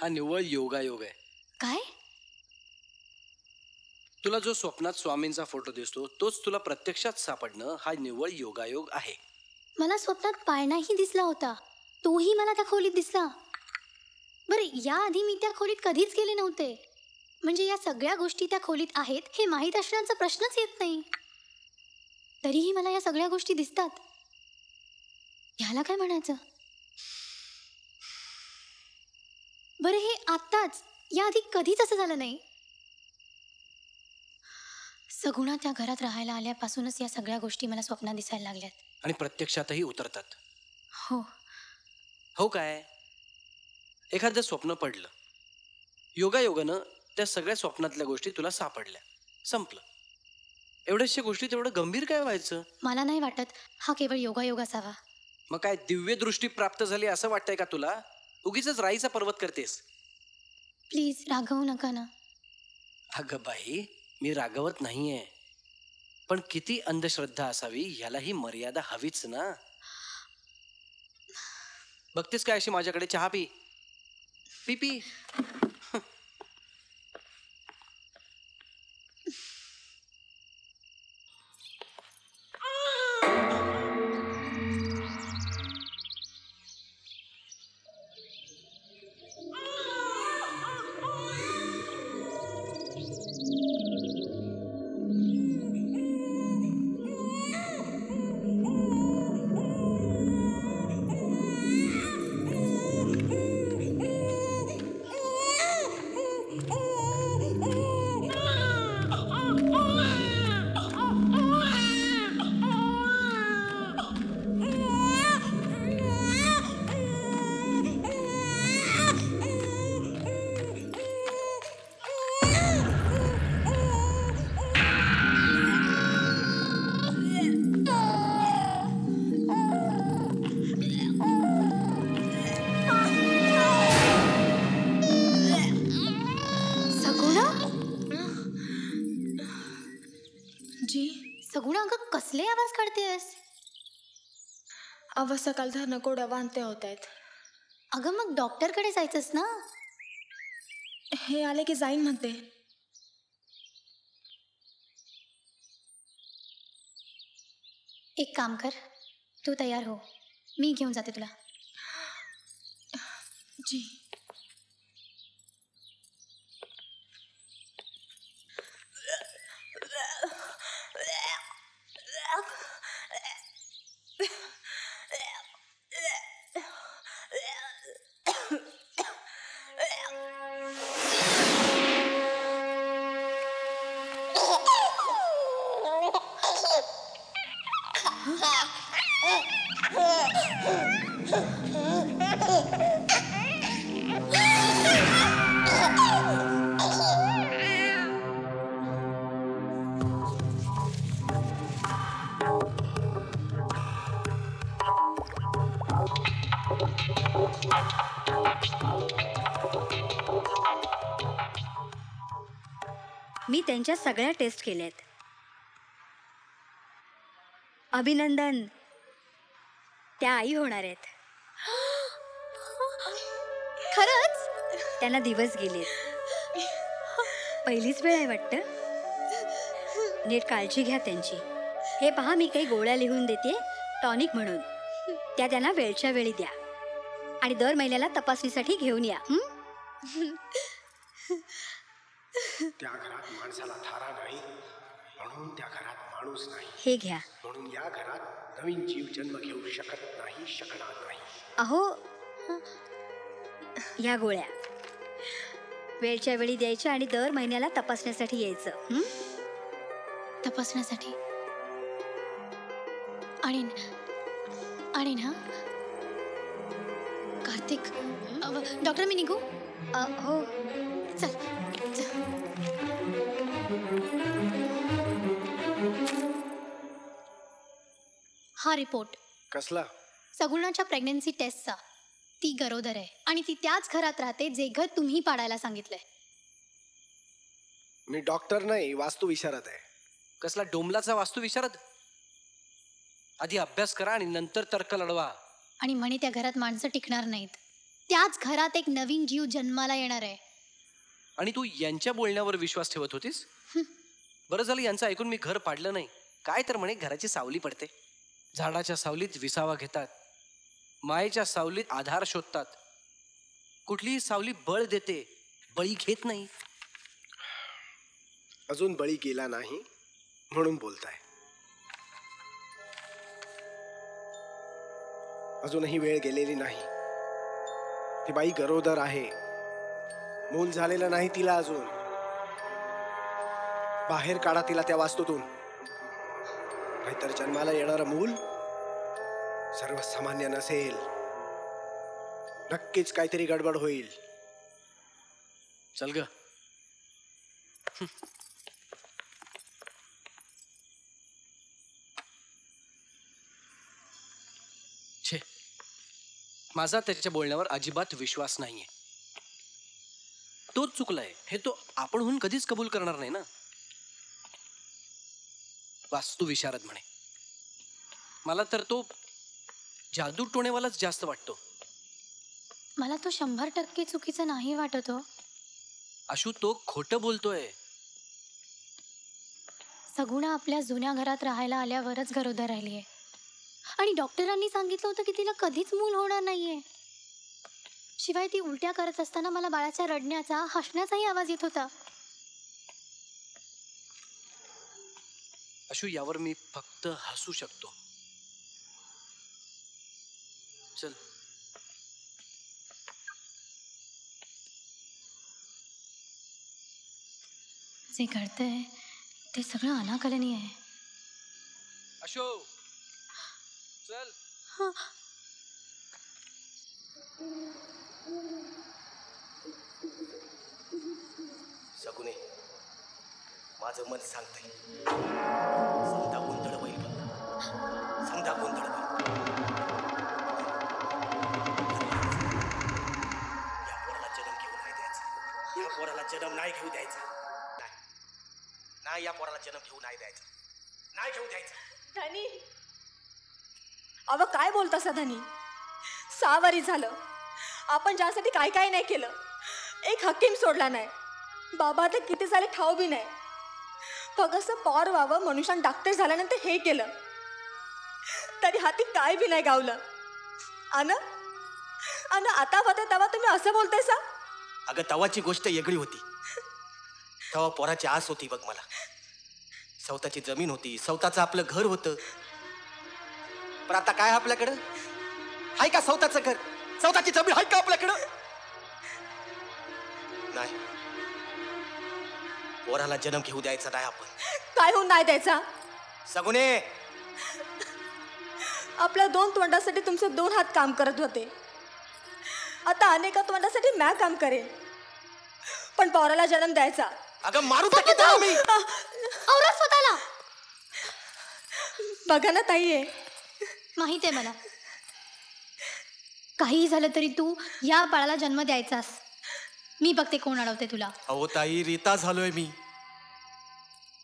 हा निव्वळ योगायोग आहे. काय? तुला जो स्वप्नात स्वामींचा फोटो दिसतो तोच तुला प्रत्यक्षात सापडणं हा निव्वळ योगायोग आहे. मला स्वप्नात पाळणाही दिसला होता, तोही मला त्या खोलीत दिसला. बरं, याआधी मी त्या खोलीत कधीच गेले नव्हते. म्हणजे या सगळ्या गोष्टी त्या खोलीत आहेत हे माहीत असण्याचा प्रश्नच येत नाही. तरीही मला या सगळ्या गोष्टी दिसतात. ह्याला काय म्हणायचं? बरं, हे आत्ताच, याआधी कधीच असं झालं नाही. सगुणा त्या घरात राहायला आल्यापासूनच या सगळ्या गोष्टी मला स्वप्नात दिसायला लागल्यात. आणि प्रत्यक्षातही उतरतात. हो. हो काय? एखादं स्वप्न पडलं, योगायोगानं त्या सगळ्या स्वप्नातल्या गोष्टी तुला सापडल्या, संपलं. एवढ्याशा गोष्टी तेवढं गंभीर काय व्हायचं? मला नाही वाटत हा केवळ योगायोग असावा. मग काय दिव्य दृष्टी प्राप्त झाली असं वाटतंय का तुला? उगीच राईचा पर्वत करतेस. प्लीज रागवू नका ना. अगं बाई, मी रागवत नाहीये, पण किती अंधश्रद्धा असावी ह्यालाही मर्यादा हवीच ना. बघतेस काय अशी माझ्याकडे? चहा पी पी पी. सगुणा, अगं कसले आवाज काढतेस? अव सकाळ धरणं कोड्या वांत्या होत आहेत. अगं मग डॉक्टरकडे जायचंस ना. हे आले की जाईन म्हणते. एक काम कर, तू तयार हो, मी घेऊन जाते तुला. आजी मी त्यांच्या सगळ्या टेस्ट केल्यात. अभिनंदन, त्या आई होणार आहेत. खरंच? त्यांना दिवस गेलेत. पहिलीच वेळ आहे वाटतं. नीट काळजी घ्या त्यांची. हे पहा, मी काही गोळ्या लिहून देते टॉनिक म्हणून. त्या त्यांना वेळच्या वेळी द्या आणि दर महिन्याला तपासणीसाठी घेऊन या. त्या घरात माणसाला थारा नाही म्हणून त्या घरात माणूस नाही. हे घ्या. म्हणून या घरात नवीन जीव जन्म घेऊ शकत नाही, शकणार नाही. अहो, या गोळ्या वेळच्या वेळी द्यायच्या आणि दर महिन्याला तपासण्यासाठी यायचं. तपासण्यासाठी आणीन आणीन. हा कार्तिक, डॉक्टर मी निघू? हो. चल चल. हा रिपोर्ट कसला? सगुणाच्या प्रेग्नन्सी टेस्टचा. ती गरोदर आहे आणि ती त्याच घरात राहते जे घर तुम्ही पाडायला सांगितलंय. मी डॉक्टर नाही, वास्तू विशारद आहे. कसला डोंबलाचा वास्तू विशारद? आधी अभ्यास करा आणि नंतर तर्क लढवा. आणि म्हणे त्या घरात माणसं टिकणार नाहीत. त्याच घरात एक नवीन जीव जन्माला येणार आहे. आणि तू यांच्या बोलण्यावर विश्वास ठेवत होतीस? बरं झालं यांचं ऐकून मी घर पाडलं नाही. काय तर म्हणे घराची सावली पडते. झाडाच्या सावलीत विसावा घेतात, मायेच्या सावलीत आधार शोधतात. कुठलीही सावली बळ देते, बळी घेत नाही. अजून बळी गेला नाही म्हणून बोलताय. अजूनही वेळ गेलेली नाही. ती बाई गरोदर आहे. मूल झालेलं नाही तिला अजून. बाहेर काढा तिला त्या वास्तूतून, नाहीतर जन्माला येणारं मूल सर्वसामान्य नसेल. नक्कीच काहीतरी गडबड होईल. चल ग. छे, माझा त्याच्या बोलण्यावर अजिबात विश्वास नाहीये. तोच चुकलाय हे तो आपणहून कधीच कबूल करणार नाही ना. वास्तू विशारद म्हणे. मला तर तो जादू टोणेवालाच जास्त वाटतो. मला तो 100% चुकीचा नाही वाटत हो. अशू, तो खोटं बोलतोय. सगुणा आपल्या जुन्या घरात राहायला आल्यावरच गरोदर राहिली आहे आणि डॉक्टरांनी सांगितलं होतं की तिला कधीच मूल होणार नाहीये. शिवाय ती उलट्या करत असताना मला बाळाच्या रडण्याचा, हसण्याचाही आवाज येत होता. अशू, यावर मी फक्त हसू शकतो. चल. जे घडतंय ते सगळं अनाकलनीय आहे. अशो, चल. सगुणे, माझं मन सांगतंय. समजा गोंधळ होईल बघ. समजा गोंधळ होईल. या पोराला जन्म घेऊ नाही द्यायचा. या पोराला जन्म नाही घेऊ द्यायचा. नाही, या पोराला जन्म घेऊ नाही द्यायचा. नाही घेऊ द्यायचा. धनी, अव काय बोलतासा धनी? 6 वारी झालं आपण ज्यासाठी काय काय नाही केलं. एक हकीम सोडला नाही. बाबा ते किती झाले ठाऊ बी नाही. फक्त पॉर व्हावं मनुष्यान डॉक्टर झाल्यानंतर हे केलं तरी हाती काय बी नाही गावलं. आणि आता होते तेव्हा तुम्ही असं बोलताय सा? अगं तवाची गोष्ट वेगळी होती. तेव्हा पोराची आस होती बघ मला. स्वतःची जमीन होती, स्वतःचं आपलं घर होतं. पण आता काय आपल्याकडं हाय का स्वतःचं घर, स्वतःची जमीन हाय का आपल्याकडं? नाही. पोराला जन्म घेऊ द्यायचा नाही आपण. काय होऊन नाही द्यायचा? सगुने, आपल्या 2 तोंडासाठी तुमचे 2 हात काम करत होते. आता अनेका तोंडासाठी मॅ काम करेन, पण पोराला जन्म द्यायचा. अगं मारू टाकेन त्याला मी. आवरा स्वतःला. बघा ना ताई आहे, माहित आहे मला. काहीही झालं तरी तू या बाळाला जन्म द्यायचास. मी बघते कोण अडवते तुला. अहो ताई, रीता झालोय मी.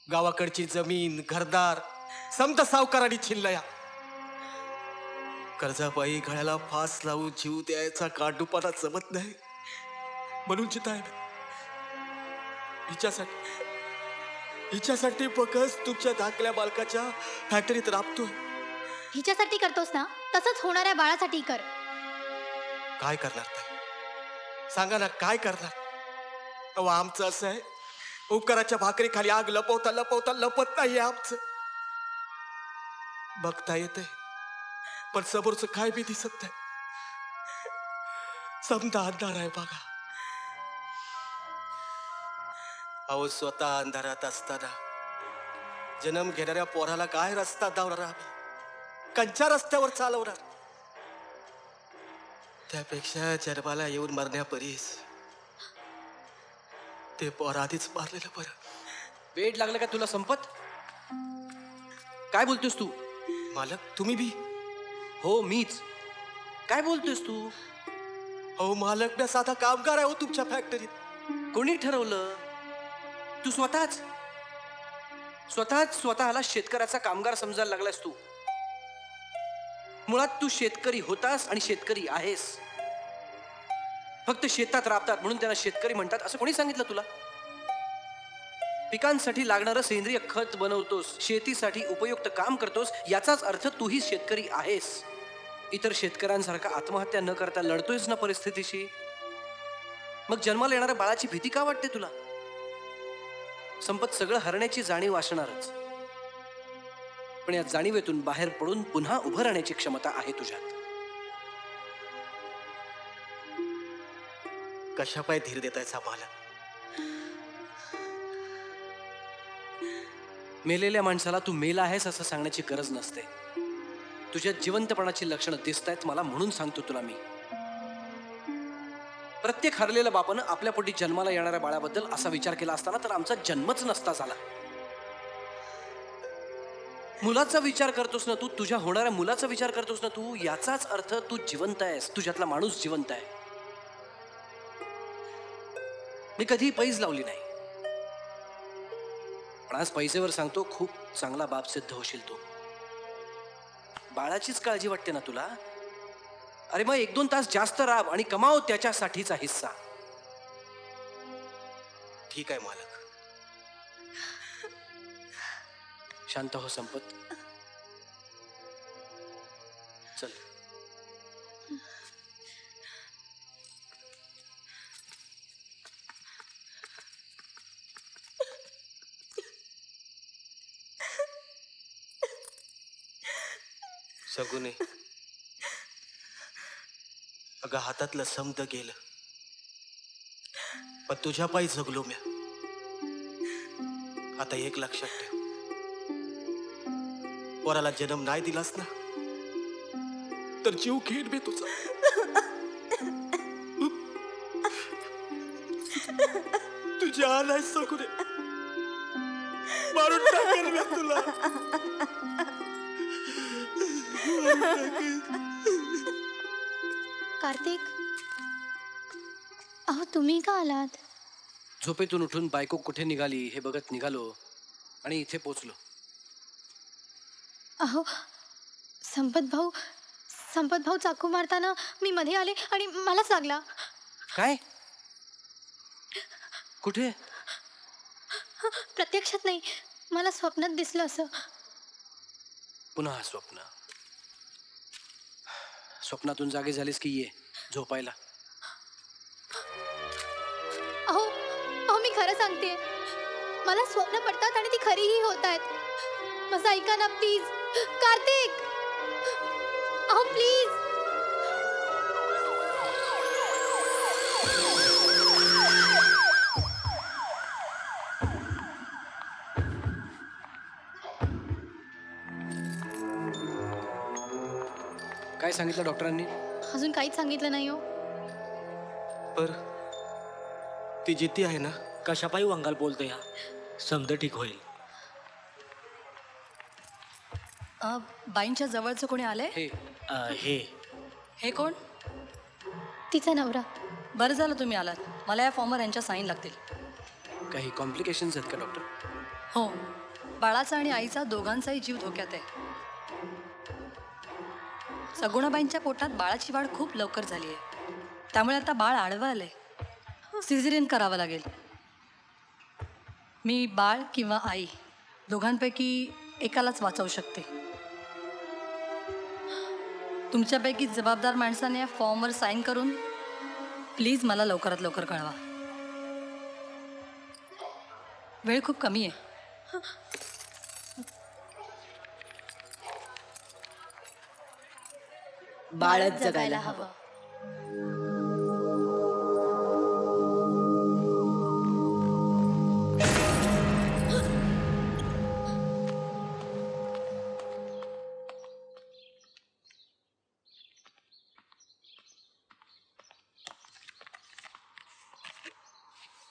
गावाकडची जमीन घरदार समद सावकाराने छिनलया. कर्जापायी गळ्याला फास लावून जीव द्यायचा कांडूपणा जमत नाही म्हणून चिताय हिच्यासाठी बघच तुमच्या धाकल्या बालकाच्या फॅक्टरीत राबतोय. हिच्यासाठी करतोस ना, तसंच होणाऱ्या बाळासाठी कर. काय करणार ताई, सांगा ना काय करणार? अहो आमचं असं आहे, उपकाराच्या भाकरी खाली आग लपवता लपवता लपत नाही आमचं. बघता येते पण समोरचं काय बी दिसत नाही. समजा अंधार आहे बघा. अहो स्वतः अंधारात असताना जन्म घेणाऱ्या पोराला काय रस्ता दावणार आम्ही? कंच्या रस्त्यावर चालवणार? त्यापेक्षा जन्माला येऊन मरण्यापरीस ते पोर आधीच मारलेलं बरं. वेड लागलं का तुला संपत? काय बोलतोस तू? मालक तुम्ही बी? हो मीच. काय बोलतोस तू? अहो मालक मी साधा कामगार आहे हो तुमच्या फॅक्टरीत. कोणी ठरवलं? तू स्वतःच स्वतःला शेतकऱ्याचा कामगार समजायला लागलास तू. मुळात तू शेतकरी होतास आणि शेतकरी आहेस. फक्त शेतात राबतात म्हणून त्यांना शेतकरी म्हणतात असं कोणी सांगितलं तुला? पिकांसाठी लागणारं सेंद्रिय खत बनवतोस, शेतीसाठी उपयुक्त काम करतोस, याचाच अर्थ तूही शेतकरी आहेस. इतर शेतकऱ्यांसारखा आत्महत्या न करता लढतोयस ना परिस्थितीशी. मग जन्माला येणाऱ्या बाळाची भीती का वाटते तुला? संपत सगळं हरण्याची जाणीव असणारच, पण या जाणीवेतून बाहेर पडून पुन्हा उभं राहण्याची क्षमता आहे तुझ्यात. कशा पाय धीर देतायचा मालक? मेलेल्या माणसाला तू मेला आहेस असं सांगण्याची गरज नसते. तुझ्या जिवंतपणाची लक्षणं दिसतायत मला म्हणून सांगतो तुला मी. प्रत्येक हरलेल्या बापानं आपल्या पोटी जन्माला येणाऱ्या बाळाबद्दल असा विचार केला असताना तर आमचा जन्मच नसता झाला. मुलाचा विचार करतोस ना तू, तुझ्या होणाऱ्या मुलाचा विचार करतोस ना तू, याचाच अर्थ तू जिवंत आहेस. तुझ्यातला माणूस जिवंत आहे. मी कधी पैज लावली नाही, पण आज पैसेवर सांगतो खूप चांगला बाप सिद्ध होशील तू. बाळाचीच काळजी वाटते ना तुला? अरे मग 1-2 तास जास्त राब आणि कमाव त्याच्यासाठीचा हिस्सा. ठीक आहे मालक. शांत हो संपत. चल. सगुने, अगं हातातलं समद गेलं, पण तुझ्या पायी जगलो म्या. आता एक लक्षात ठेव, पोराला जन्म नाही दिलास ना तर जीव घेईन मी तुझा. तुझ्या आलाय सगुने, मारून टाकेल मी तुला. कार्तिक, अहो तुम्ही का आलात? झोपेतून उठून बायको कुठे निघाली हे बघत निघालो आणि इथे पोचलो. अहो संपत भाऊ चाकू मारताना मी मध्ये आले आणि मलाच लागला. काय? कुठे? प्रत्यक्षात नाही, मला स्वप्नात दिसलं असं. पुन्हा स्वप्न. स्वप्नातून जागे झालीस की ये. झोपायला. अहो अहो मी खरं सांगते, मला स्वप्न पडतात आणि ती खरीही होत आहेत. माझं ऐका ना प्लीज. कार्तिक, अहो प्लीज. काय सांगितलं डॉक्टरांनी? अजून काहीच सांगितलं नाही हो. पर ती जिती आहे ना? कशापायी वंगाल बोलतो या, समजा ठीक होईल. बाईंच्या जवळचं कोणी आलंय? हे हे कोण? तिचा नवरा. बरं झालं तुम्ही आलात. मला या फॉर्मवर यांच्या साईन लागतील. काही कॉम्प्लिकेशन्स आहेत का डॉक्टर? हो, बाळाचा आणि आईचा दोघांचाही जीव धोक्यात आहे. सगुणाबाईंच्या पोटात बाळाची वाढ खूप लवकर झाली आहे, त्यामुळे आता बाळ आडवं आलंय. सिझेरियन करावं लागेल. मी बाळ किंवा आई दोघांपैकी एकालाच वाचवू शकते. तुमच्यापैकी जबाबदार माणसाने या फॉर्मवर साईन करून प्लीज मला लवकरात लवकर कळवा. वेळ खूप कमी आहे. बाळच जगायला हवं.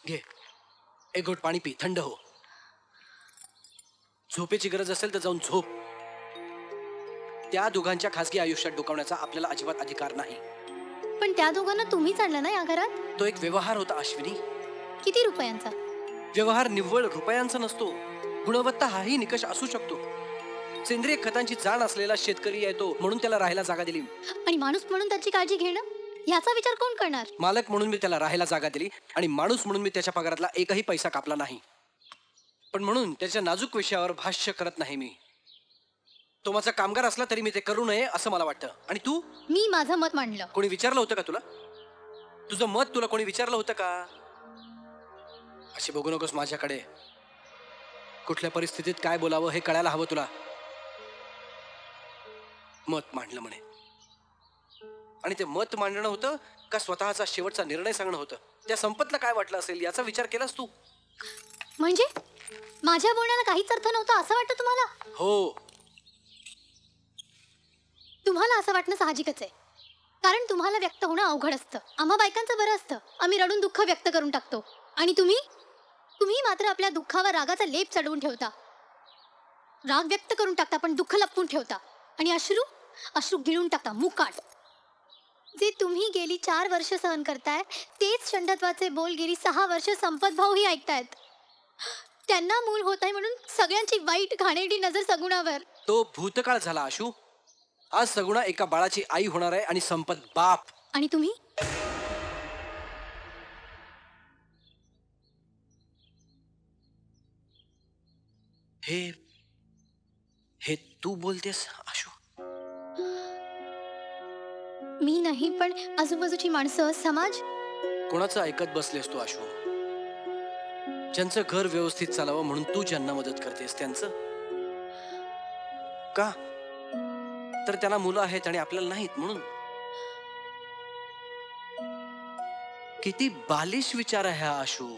घे, एक घोट पाणी पी, थंड हो. झोपेची गरज असेल तर जाऊन झोप. त्या दोघांच्या खासगी आयुष्यात डोकावण्याचा आपल्याला अजिबात अधिकार नाही. पण त्या दोघांना तुम्हीच आणलं ना या घरात. तो एक व्यवहार होता अश्विनी. किती रुपयांचा? व्यवहार निव्वळ रुपयांचा नसतो. गुणवत्ता हाही निकष असू शकतो. सेंद्रिय खतांची जाण असलेला शेतकरी आहे तो, म्हणून त्याला राहायला जागा दिली. आणि माणूस म्हणून त्याची काळजी घेणं याचा विचार कोण करणार? मालक म्हणून मी त्याला राहायला जागा दिली आणि माणूस म्हणून मी त्याच्या पगारातला एकही पैसा कापला नाही. पण म्हणून त्याच्या नाजूक विषयावर भाष्य करत नाही मी. तो माझा कामगार असला तरी मी ते करू नये असं मला वाटतं. आणि तू? मी माझं मत मांडलं. कोणी विचारलं होतं का तुला? तुझं मत तुला कोणी विचारलं होतं का? अशी बघू नकोस माझ्याकडे. कुठल्या परिस्थितीत काय बोलावं हे कळायला हवं तुला. मत मांडलं म्हणे. आणि ते मत मांडणं होतं का स्वतःचा शेवटचा निर्णय सांगणं होतं? त्या संपतला काय वाटलं असेल याचा विचार केलास तू? म्हणजे माझ्या बोलण्याला काहीच अर्थ नव्हता असं वाटतं तुम्हाला? हो. तुम्हाला असं वाटणं साहजिकच आहे, कारण तुम्हाला व्यक्त होणं अवघड असतं. आम्हा बायकांचं बरं असतं, आम्ही रडून दुःख व्यक्त करून टाकतो. आणि तुम्ही मात्र आपल्या दुःखावर रागाचा लेप चढवून ठेवता. राग व्यक्त करून टाकता पण दुःख लपवून ठेवता. आणि अश्रू गिळून टाकता मुकाट. जे तुम्ही गेली 4 वर्ष सहन करताय तेच षंडत्वाचे बोल गेली 6 वर्ष संपत भाऊही ऐकतायत. त्यांना मूल होत आहे म्हणून सगळ्यांची वाईट घाणेरडी नजर सगुणावर. तो भूतकाळ झाला आशू. आज सगुणा एका बाळाची आई होणार आहे आणि संपत बाप. आणि तुम्ही हे तू बोलतेस आशू? मी नाही पण आजूबाजूची माणसं, समाज. कोणाचं ऐकत बसलेस तू आशू? ज्यांचं घर व्यवस्थित चालावं म्हणून तू ज्यांना मदत करतेस त्यांचं का? तर त्यांना मुलं आहेत आणि आपल्याला नाहीत म्हणून. किती बालिश विचार आहे हा आशू.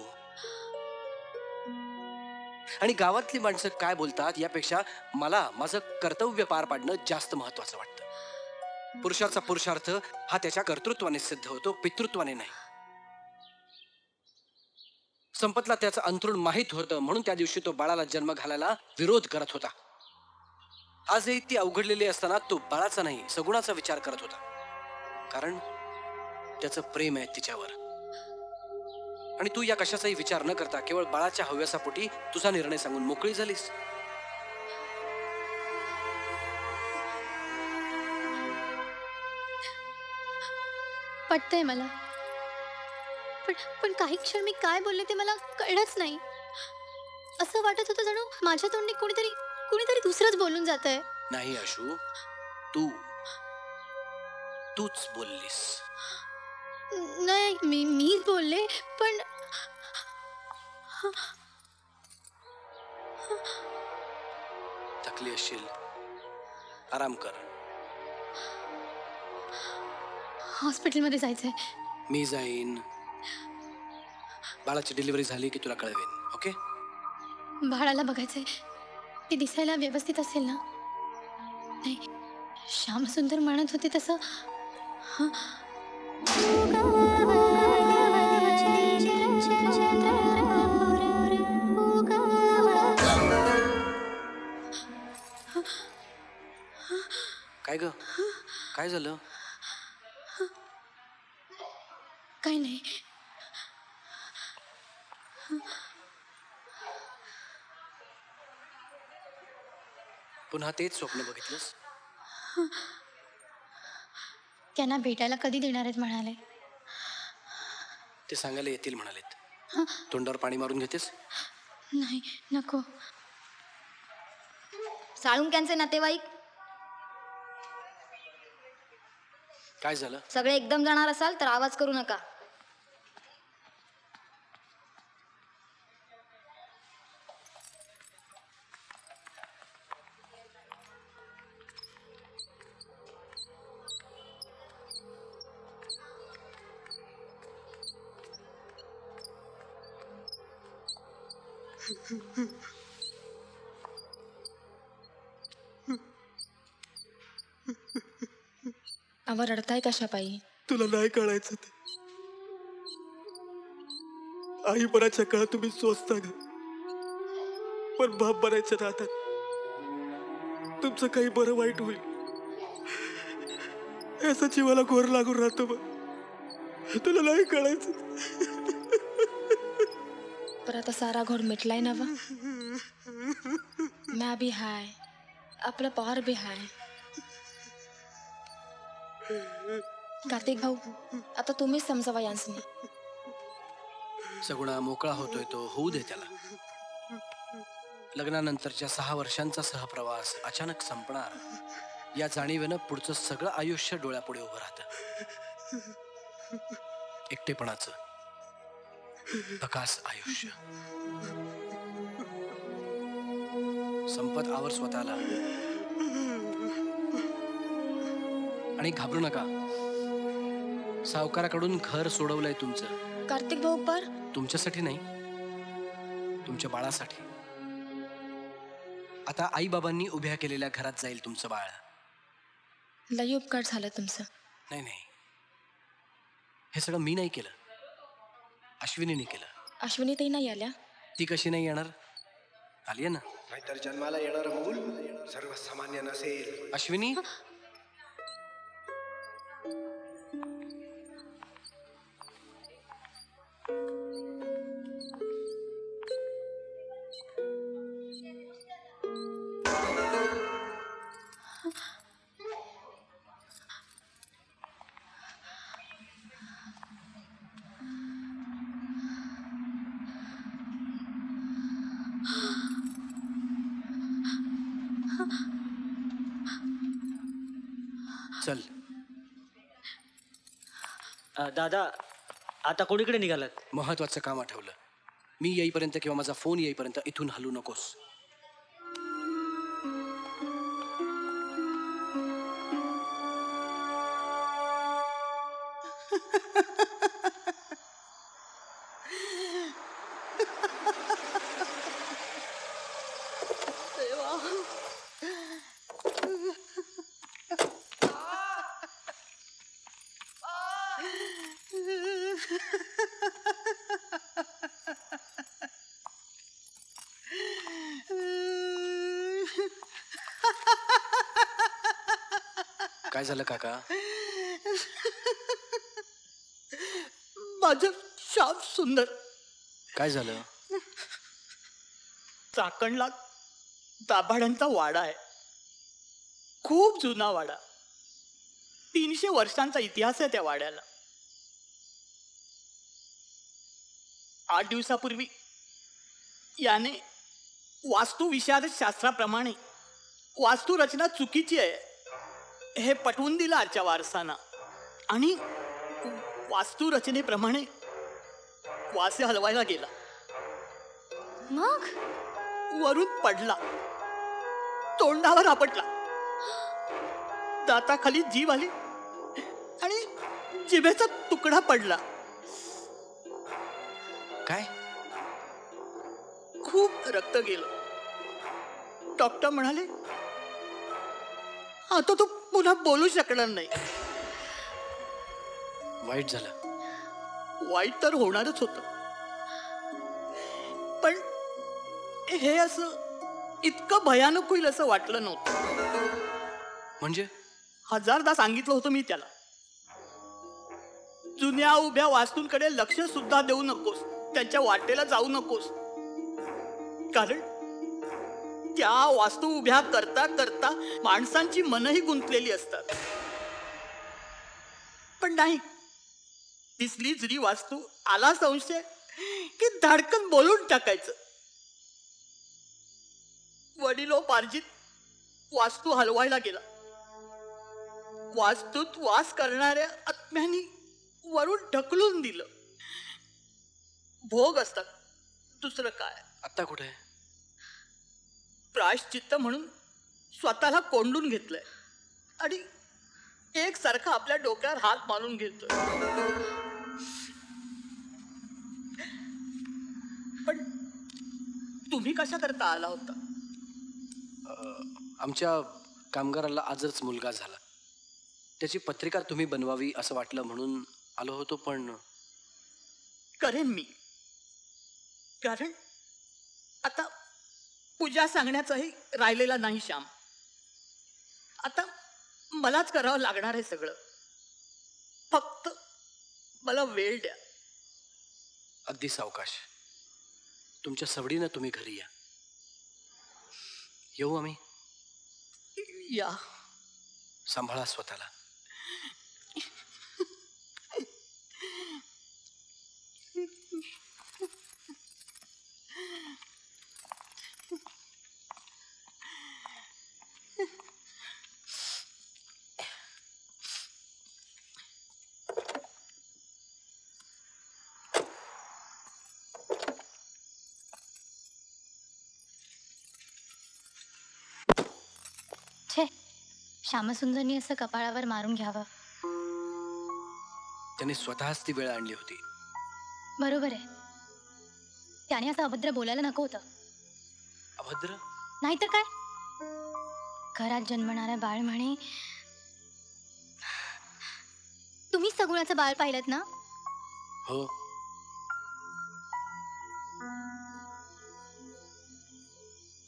आणि गावातली माणसं काय बोलतात यापेक्षा मला माझं कर्तव्य पार पाडणं जास्त महत्वाचं वाटतं. पुरुषाचा पुरुषार्थ हा त्याच्या कर्तृत्वाने सिद्ध होतो, पितृत्वाने नाही. संपतला त्याचं अंतरुण माहीत होतं म्हणून त्या दिवशी तो बाळाला जन्म घालायला विरोध करत होता. आजही ती अवघडलेली असताना तो बाळाचा नाही सगुणाचा विचार करत होता, कारण त्याचं प्रेम आहे तिच्यावर. आणि तू या कशाचाही विचार न करता केवळ बाळाच्या हव्यासापोटी तुझा निर्णय सांगून मोकळी झालीस. पटतंय मला, पण काही क्षण मी काय बोलले ते मला कळलंच नाही. असं वाटत होतं जणू माझ्या तोंडी कुणीतरी दुसरंच बोलून जातंय. नाही आशू, तूच बोललीस. नाही मीच बोलले पण थकली असशील, आराम कर. हॉस्पिटलमध्ये जायचंय. मी जाईन. बाळाची डिलिव्हरी झाली की तुला कळवेन. ओके? बाळाला बघायचंय. ती दिसायला व्यवस्थित असेल ना? नाही, श्यामसुंदर म्हणत होते तसं. काय ग, काय झालं? काही नाही. पुन्हा तेच स्वप्न बघितलंस? त्यांना भेटायला कधी देणार आहेत म्हणाले. ते सांगायला येतील म्हणालेत. तोंडावर पाणी मारून घेतेस? नाही, नको. साळुंक्यांचे नातेवाईक काय झालं? सगळे एकदम जाणार असाल तर आवाज करू नका. आवा रडताय कशा पायी? तुला नाही कळायचं ते. आई बराच्या काळात तुम्ही सोचता ग, पण बाप बनायचं राहतात. तुमचं काही बरं वाईट होईल याचा जीवाला घोर लागून राहतो. मग तुला नाही कळायचं. पर आता सारा घोर मिटलाय ना वा. म्या बी हाय, आपलं पॉर बी हाय. कार्तिक भाऊ, आता तुम्हीच समजावा यांसनी. सगुणा मोकळा होतोय तो, होऊ दे त्याला. लग्नानंतरच्या 6 वर्षांचा सहप्रवास अचानक संपणार या जाणीवेनं पुढचं सगळं आयुष्य डोळ्यापुढे उभं राहतं. एकटेपणाचं प्रकाश आयुष्य. संपत आवर स्वतःला आणि घाबरू नका. सावकाराकडून घर सोडवलंय तुमचं. कार्तिक भाऊ पर तुमच्यासाठी नाही, तुमच्या बाळासाठी. आता आई बाबांनी उभ्या केलेल्या घरात जाईल तुमचं बाळ. लई उपकार झालं तुमचं. नाही नाही, हे सगळं मी नाही केलं, अश्विनीने केलं. अश्विनी ताई नाही आल्या? ती कशी नाही येणार? आली आहे ना. नाहीतर जन्माला येणारं मूल सर्वसामान्य नसेल. अश्विनी, चल. दादा, आता कोणीकडे निघालात? महत्वाचं काम आठवलं. मी येईपर्यंत किंवा माझा फोन येईपर्यंत इथून हलू नकोस. काय झालं काका? माझं श्याम सुंदर. काय झालं? चाकणला दाभाड्यांचा वाडा आहे, खूप जुना वाडा. 300 वर्षांचा इतिहास आहे त्या वाड्याला. 8 दिवसापूर्वी याने वास्तुविशारद शास्त्राप्रमाणे वास्तुरचना चुकीची आहे हे पटवून दिलं आजच्या वारसांना. आणि वास्तुरचनेप्रमाणे वासे हलवायला गेला. मग वरून पडला, तोंडावर आपटला, दाताखाली जीभ आली आणि जिभेचा तुकडा पडला. काय? खूप रक्त गेलं. डॉक्टर म्हणाले आता तो पुन्हा बोलू शकणार नाही. वाईट झालं. वाईट तर होणारच होतं, पण हे असं इतकं भयानक होईल असं वाटलं नव्हतं. म्हणजे 1000दा सांगितलं होतं मी त्याला, जुन्या उभ्या वास्तूंकडे लक्ष सुद्धा देऊ नकोस, त्यांच्या वाटेला जाऊ नकोस, कारण त्या वास्तू उभ्या करता करता माणसांची मनही गुंतलेली असतात. पण नाही, दिसली जुनी वास्तू, आला संशय की धाडकन बोलून टाकायचं. वडिलोपार्जित वास्तू हलवायला गेला. वास्तूत वास करणाऱ्या आत्म्यांनी वरून ढकलून दिलं. भोग असतात, दुसरं काय. आता कुठे? प्रायश्चित्त म्हणून स्वतःला कोंडून घेतलंय आणि एकसारखा आपल्या डोक्यावर हात मारून घेतोय. पण तुम्ही कशा करता आला होता? आमच्या कामगाराला आजच मुलगा झाला. त्याची पत्रिका तुम्ही बनवावी असं वाटलं म्हणून आलो होतो. पण करेन मी, कारण आता पूजा सांगण्याचाही राहिलेला नाही श्याम. आता मलाच करावं लागणार आहे सगळं. फक्त मला वेळ द्या. अगदी सावकाश. तुमच्या सवडीनं तुम्ही घरी या. येऊ आम्ही? या. सांभाळा स्वतःला. छे, श्यामसुंदरनी असं कपाळावर मारून घ्यावं. त्याने स्वतःच ती वेळ आणली होती. बरोबर आहे. त्याने असं अभद्र बोलायला नको होतं. अभद्र? नाहीतर काय. घरात जन्मणारा बाळ म्हणे. तुम्हीच सगुणाचं बाळ पाहिलं ना? हो.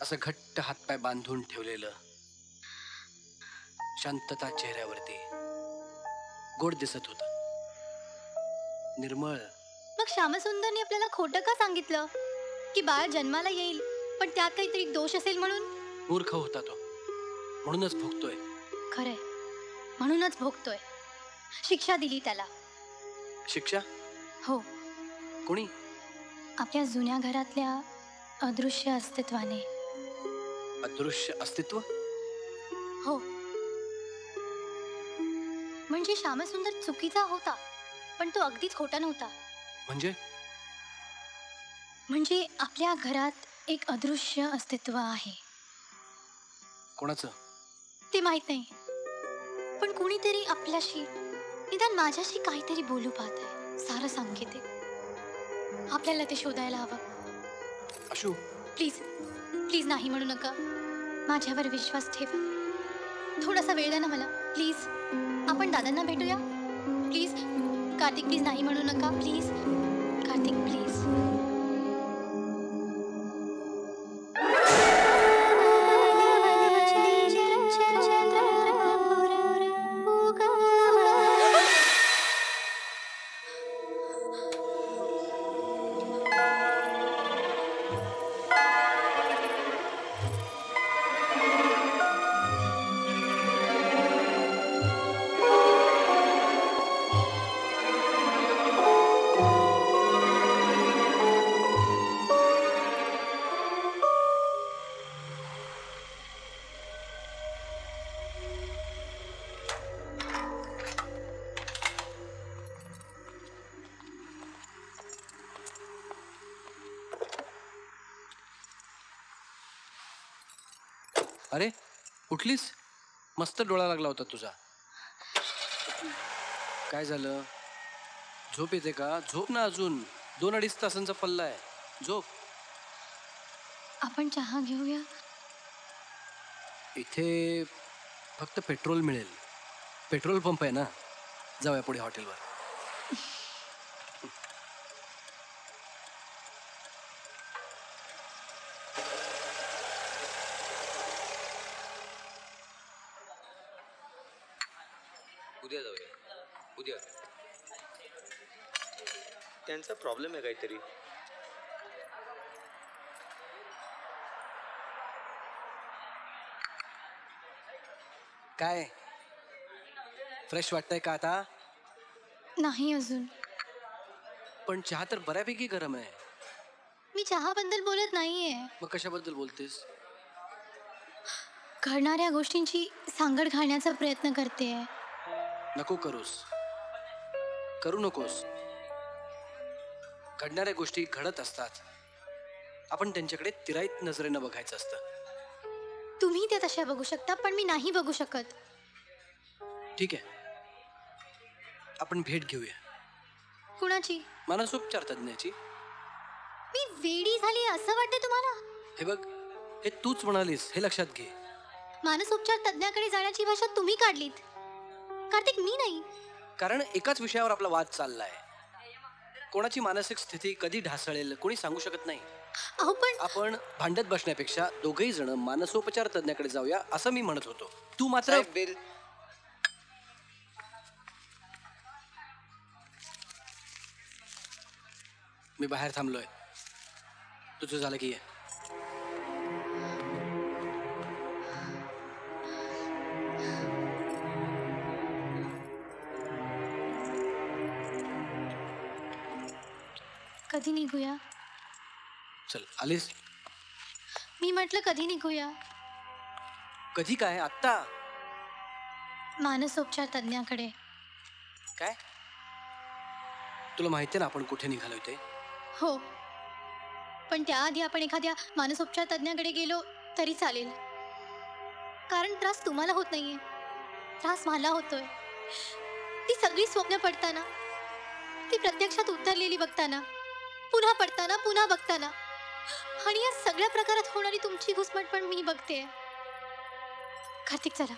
असं घट्ट हातपाय बांधून ठेवलेलं, शांतता चेहऱ्यावरती, गोड दिसत होत, निर्मळ. मग श्यामसुंदरने आपल्याला खोटं का सांगितलं की बाळ जन्माला येईल पण त्यात काहीतरी दोष असेल म्हणून? मूर्ख होता तो, म्हणूनच भोगतोय. खरंय, म्हणूनच भोगतोय. शिक्षा दिली त्याला. शिक्षा? हो. कोणी? आपल्या जुन्या घरातल्या अदृश्य अस्तित्वाने. अदृश्य अस्तित्व? हो. म्हणजे श्यामसुंदर चुकीचा होता, पण तो अगदीच खोटा नव्हता. म्हणजे आपल्या घरात एक अदृश्य अस्तित्व आहे. कोणाचं? ते माहित नाही, पण कुणीतरी आपल्याशी, निदान माझ्याशी काहीतरी बोलू पाहत आहे. सारं संकेत आहे. आपल्याला ते शोधायला हवं. अशू, प्लीज प्लीज नाही म्हणू नका. माझ्यावर विश्वास ठेवा. थोडासा वेळ द्या ना मला, प्लीज. आपण दादांना भेटूया प्लीज. कार्तिक प्लीज नाही म्हणू नका, प्लीज. कार्तिक प्लीज. अरे उठलीस? मस्त डोळा लागला होता तुझा. काय झालं? झोप येते का? झोप ना, अजून 2-2.5 तासांचा पल्ला आहे. झोप. आपण चहा घेऊया. इथे फक्त पेट्रोल मिळेल. पेट्रोल पंप आहे ना. जाऊया पुढे हॉटेलवर. उद्या जाऊया. उद्या त्यांचा प्रॉब्लेम आहे काहीतरी. काय फ्रेश वाटतंय का आता? नाही अजून. पण चहा तर बऱ्यापैकी गरम आहे. मी चहाबद्दल बोलत नाहीये. मग कशाबद्दल बोलतेस? घडणाऱ्या गोष्टींची सांगड घालण्याचा प्रयत्न करते. नको करूस. करू नकोस. घडणाऱ्या गोष्टी घडत असतात. आपण त्यांच्याकडे तिराईत नजरेनं बघायचं असतं. तुम्ही त्या तशा बघू शकता, पण मी नाही बघू शकत. ठीक आहे, आपण भेट घेऊया. कुणाची? मानसोपचार तज्ञाची. मी वेडी झाली असं वाटतं तुम्हाला? हे बघ, हे तूच म्हणालीस, हे लक्षात घे. मानसोपचार तज्ञाकडे जाण्याची भाषा तुम्ही काढलीत, कार्तिक, मी नाही. कारण एकाच विषयावर आपला वाद चाललाय. कोणाची मानसिक स्थिती कधी ढासळेल कोणी सांगू शकत नाही. अहो पण आपण भांडत बसण्यापेक्षा दोघेही जण मानसोपचार तज्ञाकडे जाऊया असं मी म्हणत होतो. तू मात्र मी बाहेर थांबलोय. तुझं झालं की ये. कधी निघूया? चल, आलीस? मी म्हटलं कधी निघूया? कधी काय? आत्ता. मानसोपचार तज्ञाकडे. काय? तुला माहिती ना आपण कुठे निघालोय ते? हो, पण त्याआधी आपण एखाद्या मानसोपचार तज्ञाकडे गेलो तरी चालेल. कारण त्रास तुम्हाला होत नाहीये, त्रास मला होतोय. ती सगळी स्वप्न पडताना, ती प्रत्यक्षात उतरलेली बघताना, पुन्हा पडताना, पुन्हा बघताना, आणि या सगळ्या प्रकारात होणारी तुमची घुसमट पण मी बघते. कार्तिक, चला.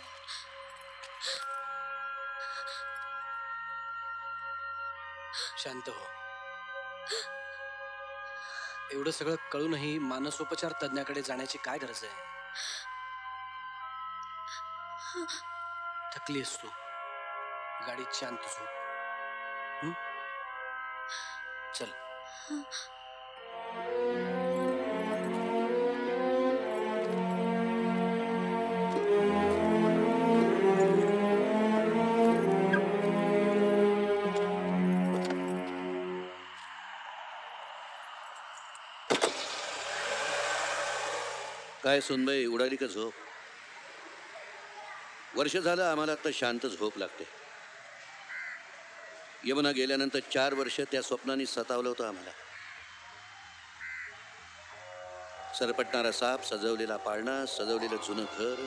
शांत हो. एवढं सगळं कळूनही मानसोपचार तज्ञाकडे जाण्याची काय गरज आहे? थकलीस तू. गाडीत शांत झोप. चल. काय सुनबाई, उडाली का झोप? वर्ष झालं आम्हाला आता शांत झोप लागते. यमुना गेल्यानंतर 4 वर्ष त्या स्वप्नाने सतावलं होतं आम्हाला. सरपटणारा साप, सजवलेला पाळणा, सजवलेलं जुनं घर,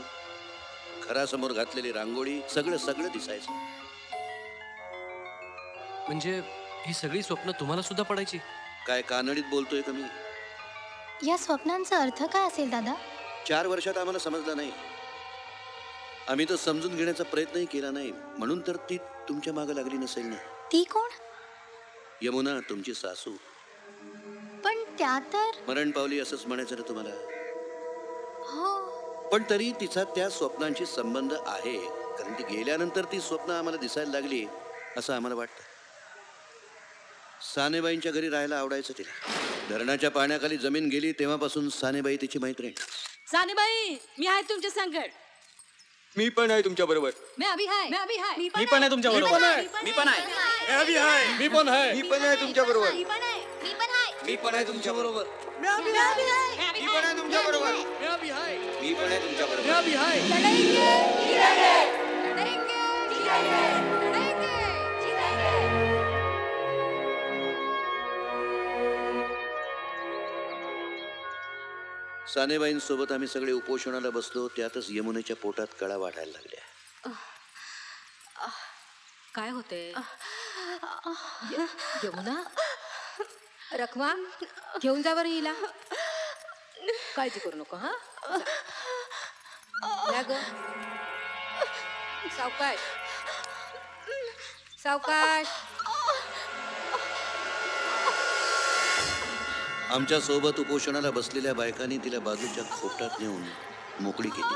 घरासमोर घातलेली रांगोळी, सगळं सगळं दिसायचं. म्हणजे ही सगळी स्वप्न तुम्हाला सुद्धा पडायची? काय कानडीत बोलतोय का मी? या स्वप्नांचा अर्थ काय असेल दादा? 4 वर्षात आम्हाला समजलं नाही. आम्ही तर समजून घेण्याचा प्रयत्नही केला नाही, म्हणून तर ती तुमच्या मागे लागली नसेल ना. ती कोण? यमुना, तुमची सासू. पण त्या तर मरण पावली असंच म्हणायचं ना तुम्हाला? हो, पण तरी तिचा त्या स्वप्नांशी संबंध आहे, कारण ती गेल्यानंतर ती स्वप्न आम्हाला दिसायला लागली असं आम्हाला वाटतं. सानेबाईंच्या घरी राहायला आवडायचं तिला. धरणाच्या पाण्याखाली जमीन गेली तेव्हापासून सानेबाई तिची मैत्रीण. सानेबाई, मी आहे तुमच्या संगत. मी पण आहे तुमच्या बरोबर. मैं अभी है. मी पण आहे तुमच्या बरोबर. मी पण आहे. मी पण आहे. मी पण आहे तुमच्या बरोबर. मी पण आहे. मी पण आहे तुमच्या बरोबर. मैं अभी है. मी पण आहे तुमच्या बरोबर. मी पण आहे तुमच्या बरोबर. लड़ेंगे, जीतेंगे. लड़ेंगे, जीतेंगे. लड़ेंगे, जीतेंगे. सानेबाईंसोबत आम्ही सगळे उपोषणाला बसलो, त्यातच यमुनेच्या पोटात कळा वाढायला लागल्या. काय होते यमुना? रखमा घेऊन जा बरं हिला. काळजी करू नको. हा ग सावकाश सावकाश. आमच्या सोबत उपोषणाला बसलेल्या बायकांनी तिला बाजूच्या खोपटात नेऊन मोकळी केली.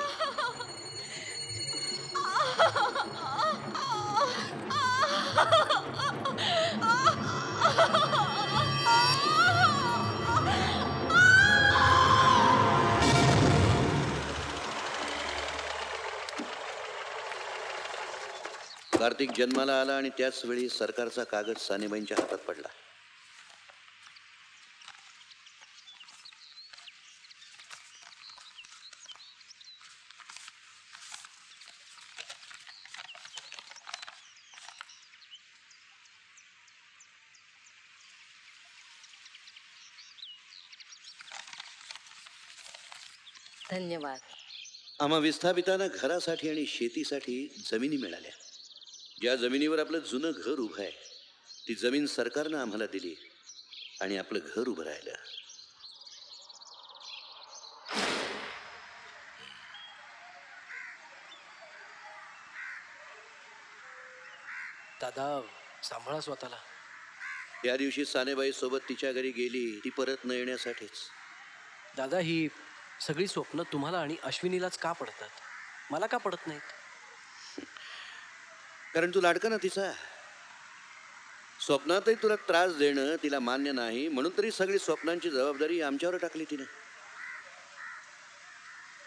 कार्तिक जन्माला आला आणि त्याच वेळी सरकारचा कागद सानेबाईंच्या हातात पडला. धन्यवाद. आम्हा विस्थापितांना घरासाठी आणि शेतीसाठी जमिनी मिळाल्या. ज्या जमिनीवर आपलं जुनं घर उभं आहे ती जमीन सरकारनं आम्हाला दिली आणि आपलं घर उभं राहिलं. दादा सांभाळा स्वतःला. या दिवशी सानेबाई सोबत तिच्या घरी गेली, ती परत न येण्यासाठीच. दादा ही सगळी स्वप्न तुम्हाला आणि अश्विनीलाच का पडतात, मला का पडत नाहीत? कारण तू लाडका ना तिचा. स्वप्नातही तुला त्रास देणं तिला मान्य नाही, म्हणून तरी सगळी स्वप्नांची जबाबदारी आमच्यावर टाकली तिने.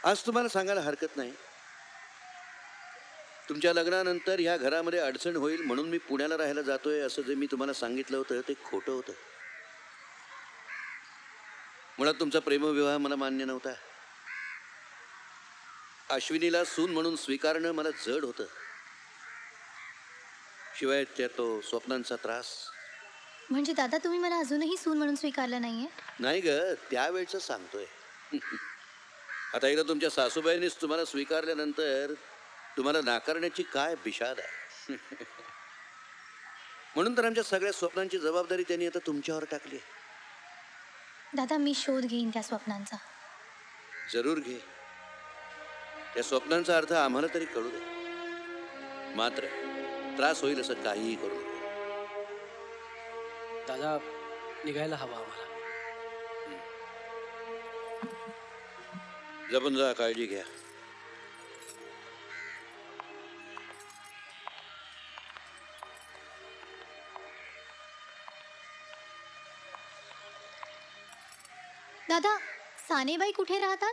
आज तुम्हाला सांगायला हरकत नाही, तुमच्या लग्नानंतर ह्या घरामध्ये अडचण होईल म्हणून मी पुण्याला राहायला जातोय असं जे मी तुम्हाला सांगितलं होतं ते खोटं होतं. मुळात तुमचा प्रेमविवाह मला मान्य नव्हता. अश्विनीला सून म्हणून स्वीकारणं मला जड होतं. शिवाय त्या तो स्वप्नांचा त्रास. म्हणजे दादा तुम्ही मला अजूनही सून म्हणून स्वीकारलं नाहीये? नाही ग, त्यावेळचं सांगतोय. आता एकदा तुमच्या सासूबाईंनीच तुम्हाला स्वीकारल्यानंतर तुम्हाला नाकारण्याची काय बिशाद आहे. म्हणून तर आमच्या सगळ्या स्वप्नांची जबाबदारी त्यांनी आता तुमच्यावर टाकली. दादा मी शोध घेईन त्या स्वप्नांचा. जरूर घे. त्या स्वप्नांचा अर्थ आम्हाला तरी कळू दे. मात्र त्रास होईल असं काहीही करू नये. दादा निघायला हवा आम्हाला. जपून जा, काळजी घ्या. दादा सानेबाई कुठे राहतात?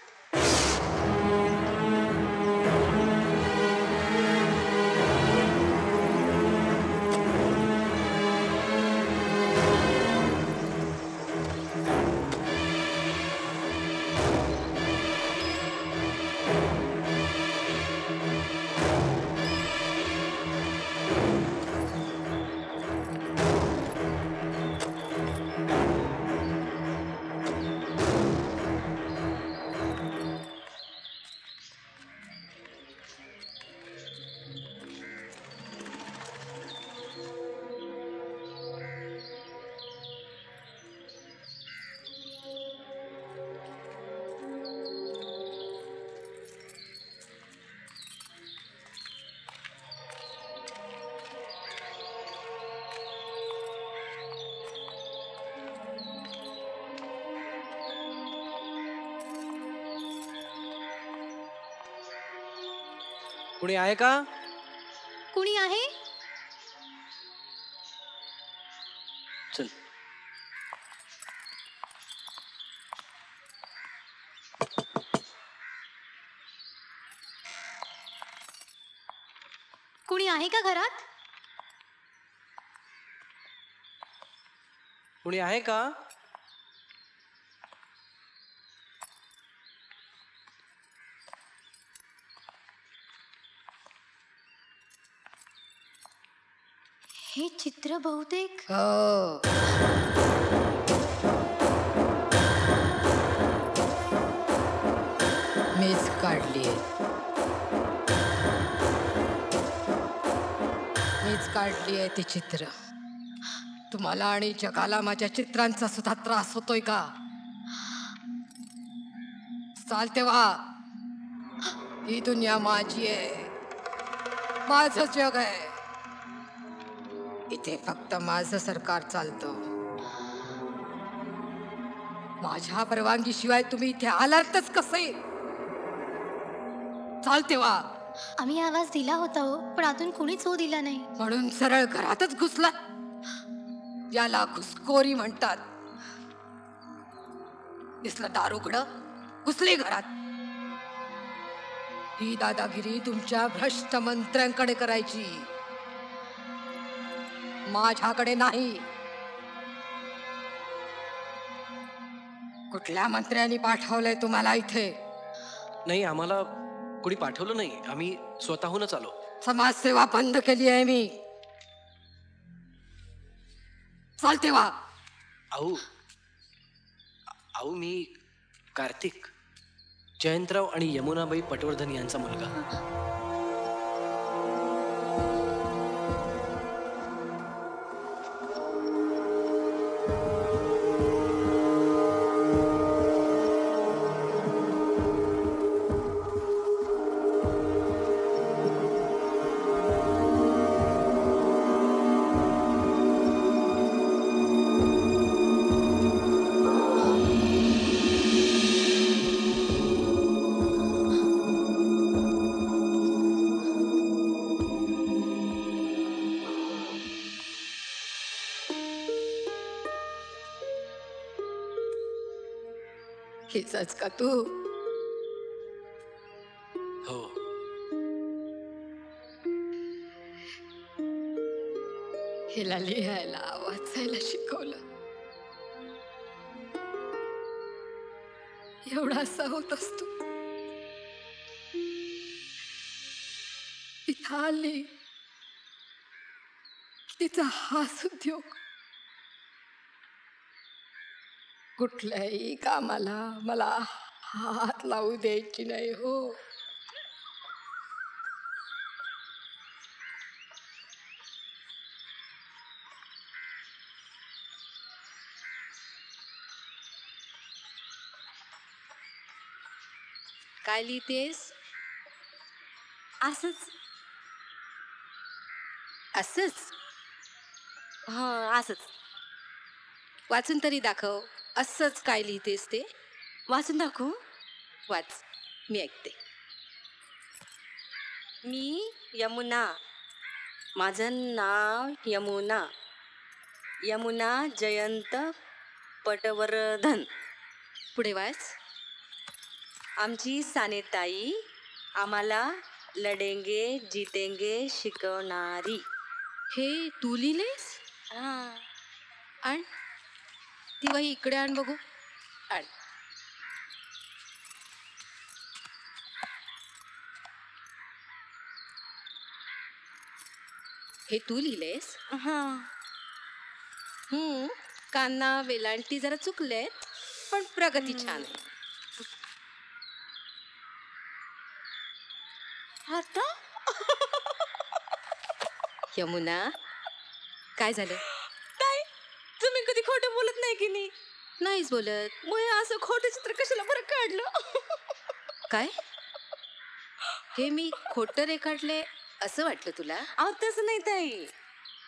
कुणी आहे का? कुणी आहे? चल. कुणी आहे का घरात? कुणी आहे का? हे चित्र बहुतेक काढलीये. मीच काढलीये ती चित्र. तुम्हाला आणि जगाला माझ्या चित्रांचा सुद्धा त्रास होतोय का? चालते वा. ही दुनिया माझी आहे, माझं जग आहे. इथे फक्त माझं सरकार चालतं. माझ्या परवानगी शिवाय तुम्ही इथे आलातच कसे? चालते वा. आम्ही आवाज दिला होता हो, पण अजून कुणीच हो दिला नाही. म्हणून सरळ घरातच घुसला. याला घुसखोरी म्हणतात. दिसलं दार उघडं, घुसले घरात. ही दादागिरी तुमच्या भ्रष्ट मंत्र्यांकडे करायची, माझ्याकडे नाही. कुठल्या मंत्र्यांनी पाठवलंय तुम्हाला इथे? नाही, आम्हाला कोणी पाठवलं नाही, आम्ही स्वतःहूनच आलो. समाजसेवा बंद केली आहे मी. चालते वा. अहो अहो मी कार्तिक, जयंतराव आणि यमुनाबाई पटवर्धन यांचा मुलगा. हिचाच का तू? हो. हिला लिहायला वाचायला शिकवलं. एवढा असा होत असतो. इथं आली तिचा हाच उद्योग. कुठल्याही कामाला मला हात लावू द्यायची नाही हो. काय लिहितेस? असंच. असंच? हा, असंच. वाचून तरी दाखव. असंच काय लिहितेस ते? वाचून दाखवू? वाच, मी ऐकते. मी यमुना, माझं नाव यमुना, यमुना जयंत पटवर्धन. पुढे वाच. आमची सानेताई आम्हाला लढेंगे जितेंगे शिकवणारी. हे तू लिहिलेस? हां. आण ती वही इकडे आण बघू. आण. हे तू लिहिलेस? हां. कान्ना वेलांटी जरा चुकलेत, पण प्रगती छान आहे. आता यमुना, काय झालं? ताई, तुम्ही कधी खोटं बोलत नाही की नाही? नाहीच बोलत. मग हे असं खोटं चित्र कशाला बरं काढलं? काय? हे मी खोटं रेखाटले असं वाटलं तुला? अहो तसं नाही ताई,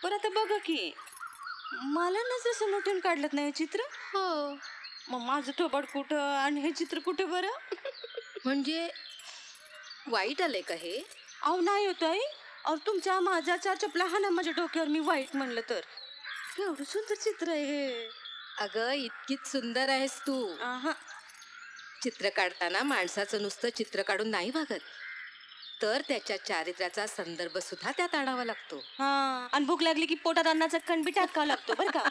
पण आता बघा की मला ना जसं मोठ्यानं काढलं नाही चित्र. हो. मग माझं थोबाड कुठं आणि हे चित्र कुठं बरं? म्हणजे वाईट आलंय का हे? अहो नाही होत आई. अहो तुमच्या माझ्या चार चपला हा ना माझ्या डोक्यावर मी वाईट म्हणलं तर. एवढं सुंदर चित्र आहे हे. अगं इतकीच सुंदर आहेस तू. चित्र काढताना माणसाचं नुसतं चित्र काढून नाही भागत, तर त्याच्या चारित्र्याचा संदर्भ सुद्धा त्यात आणावा लागतो. हा, आणि भूक लागली की पोटात अन्नाचा कण बी टाकावा लागतो बरं का.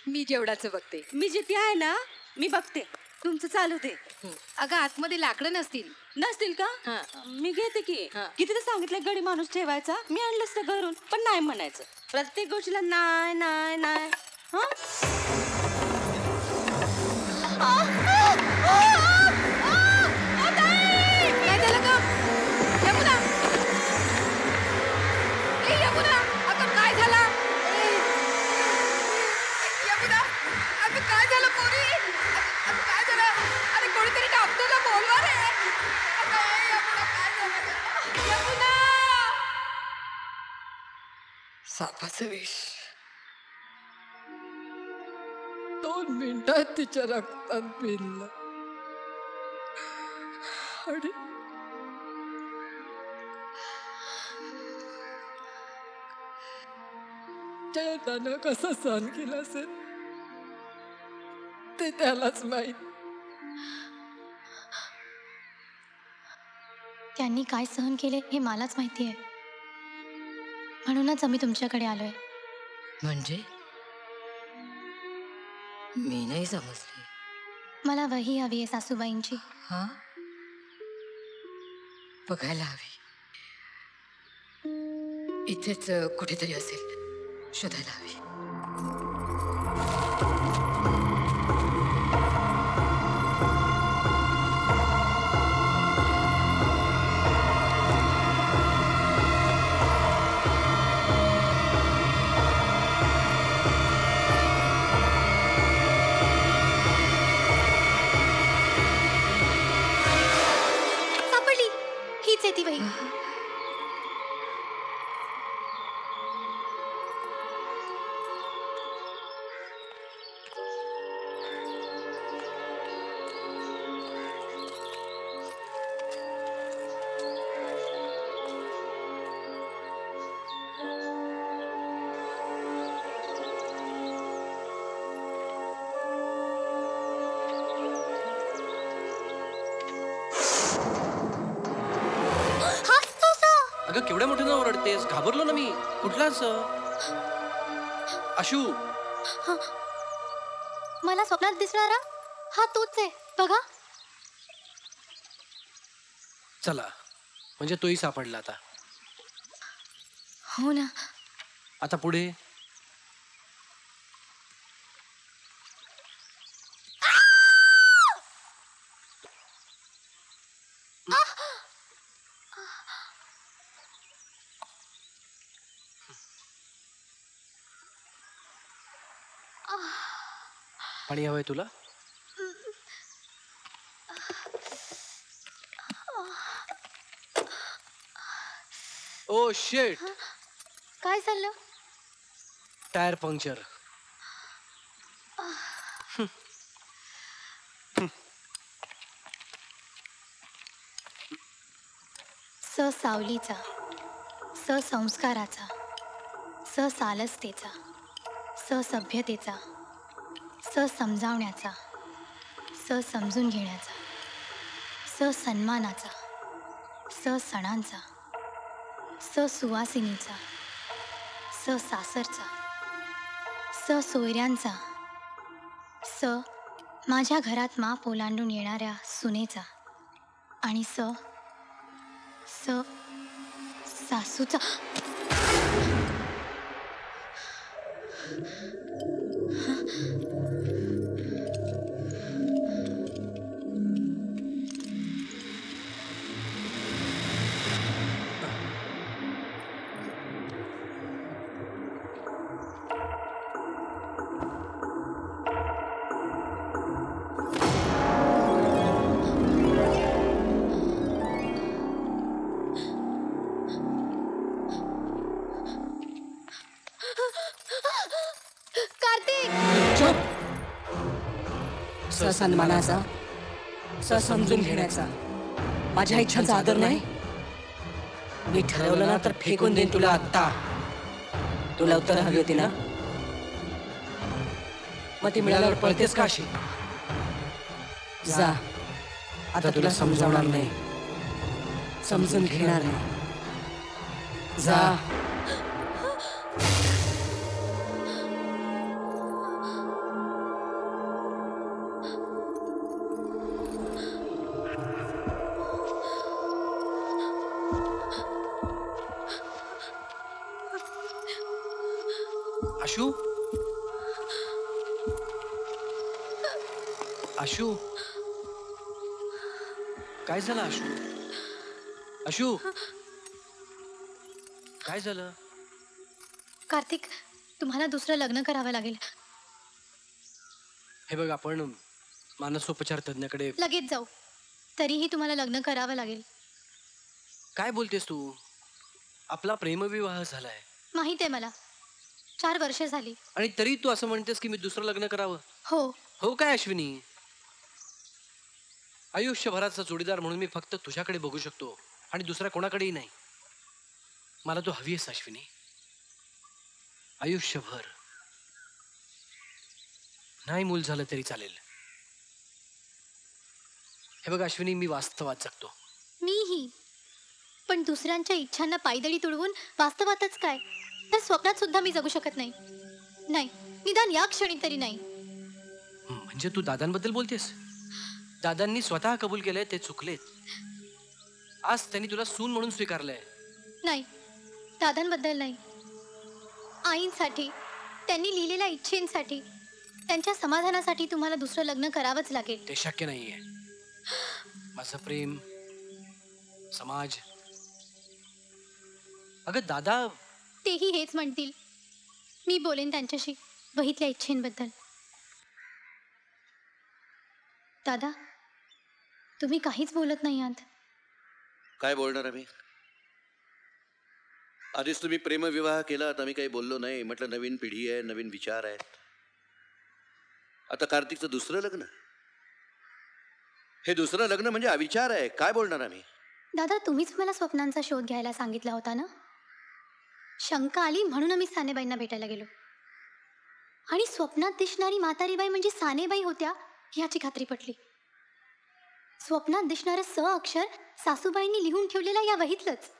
मी जेवणाचं बघते. मी जे ती आहे ना, मी बघते. तुमचं चालू दे. अगं आतमध्ये लाकडं नसतील का? मी घेते की. किती तर सांगितलं गडी माणूस ठेवायचा, मी आणलं असतं घरून, पण नाही म्हणायचं. प्रत्येक गोष्टीला नाही नाही नाही. सापाचं विष 2 मिनिटात तिच्या रक्तात भिनलं आणि त्यानं कसं सहन केलं असेल ते त्यालाच माहीत. त्यांनी काय सहन केले हे मलाच माहिती आहे. म्हणूनच आम्ही तुमच्याकडे आलोय. म्हणजे मी नाही समजले. मला वही हवी आहे सासूबाईंची. हा बघायला हवी. इथेच कुठेतरी असेल, शोधायला हवी. सापडली. हीच आहे ती वही. अगं केवढ्या मोठ्यानं ओरडतेस? घाबरलो ना मी. कुठलाच आशू. मला स्वप्नात दिसणारा हा तोच आहे बघा. चला म्हणजे तोही सापडला आता. हो ना. आता पुढे पाणी हवंय तुला? ओ शेट. काय चाललं? Tyre puncture. सावलीचा, संस्काराचा, सालसतेचा, सभ्यतेचा, समजावण्याचा, समजून घेण्याचा, सन्मानाचा, सणांचा, सुवासिनीचा, सासरचा, सोयऱ्यांचा, माझ्या घरात माप ओलांडून येणाऱ्या सुनेचा आणि सासूचा. सन्मानाचा, समजून घेण्याचा, माझ्या इच्छांचा आदर नाही. मी ठरवलं ना तर फेकून देईन तुला आत्ता. तुला उत्तर हवी होती ना, मग ती मिळाल्यावर पळतेस का अशी? जा, आता तुला समजावणार नाही, समजून घेणार नाही. जा. आशू. आशू काय झालं? आशू आशू काय झालं? कार्तिक, तुम्हाला दुसरं लग्न करावं लागेल. हे बघ, आपण मानसोपचार तज्ञाकडे लगेच जाऊ. तरीही तुम्हाला लग्न करावं लागेल. काय बोलतेस तू? आपला प्रेमविवाह झालाय. माहित आहे मला, 4 वर्ष झाली. आणि तरी तू असं म्हणतेस की मी दुसरं लग्न करावं? हो. हो काय अश्विनी? आयुष्यभराचा जोडीदार म्हणून मी फक्त तुझ्याकडे बघू शकतो आणि दुसऱ्या कोणाकडेही नाही. मला तू हवी आहेस अश्विनी, आयुष्यभर. नाही मूल झालं तरी चालेल. हे बघ अश्विनी, मी वास्तवात जगतो. मीही. पण दुसऱ्यांच्या इच्छांना पायदळी तुडवून वास्तवातच काय, तर स्वप्नात सुद्धा मी जगू शकत नाही. नाही, निदान या क्षणी तरी नाही. म्हणजे तू दादांबद्दल बोलतेस? दादांनी स्वतः कबूल केलंय ते चुकलेत. आज त्यांनी तुला सून म्हणून स्वीकारलंय. नाही, दादांबद्दल नाही. आईंसाठी, त्यांनी लिहिलेल्या इच्छेंसाठी, त्यांच्या समाधानासाठी तुम्हाला दुसरं लग्न करावंच लागेल. ते शक्य नाहीये. माझं प्रेम, समाज. अगं दादा, तेही हेच म्हणतील. मी बोलेन त्यांच्याशी वहीतल्या इच्छेंबद्दल. दादा, तुम्ही काहीच बोलत नाही आहात. काय बोलणार आम्ही? आधीच तुम्ही प्रेमविवाह केला, आता आम्ही काही बोललो नाही. म्हटलं नवीन पिढी आहे, नवीन विचार आहेत. आता कार्तिकचं दुसरं लग्न, हे दुसरं लग्न म्हणजे अविचार आहे. काय बोलणार आम्ही? दादा, तुम्हीच मला स्वप्नांचा शोध घ्यायला सांगितला होता ना. शंका आली म्हणून आम्ही सानेबाईंना भेटायला गेलो. आणि स्वप्नात दिसणारी म्हातारीबाई म्हणजे सानेबाई होत्या याची खात्री पटली. स्वप्नात दिसणारं स अक्षर सासूबाईंनी लिहून ठेवलेलं या वहीतलंच.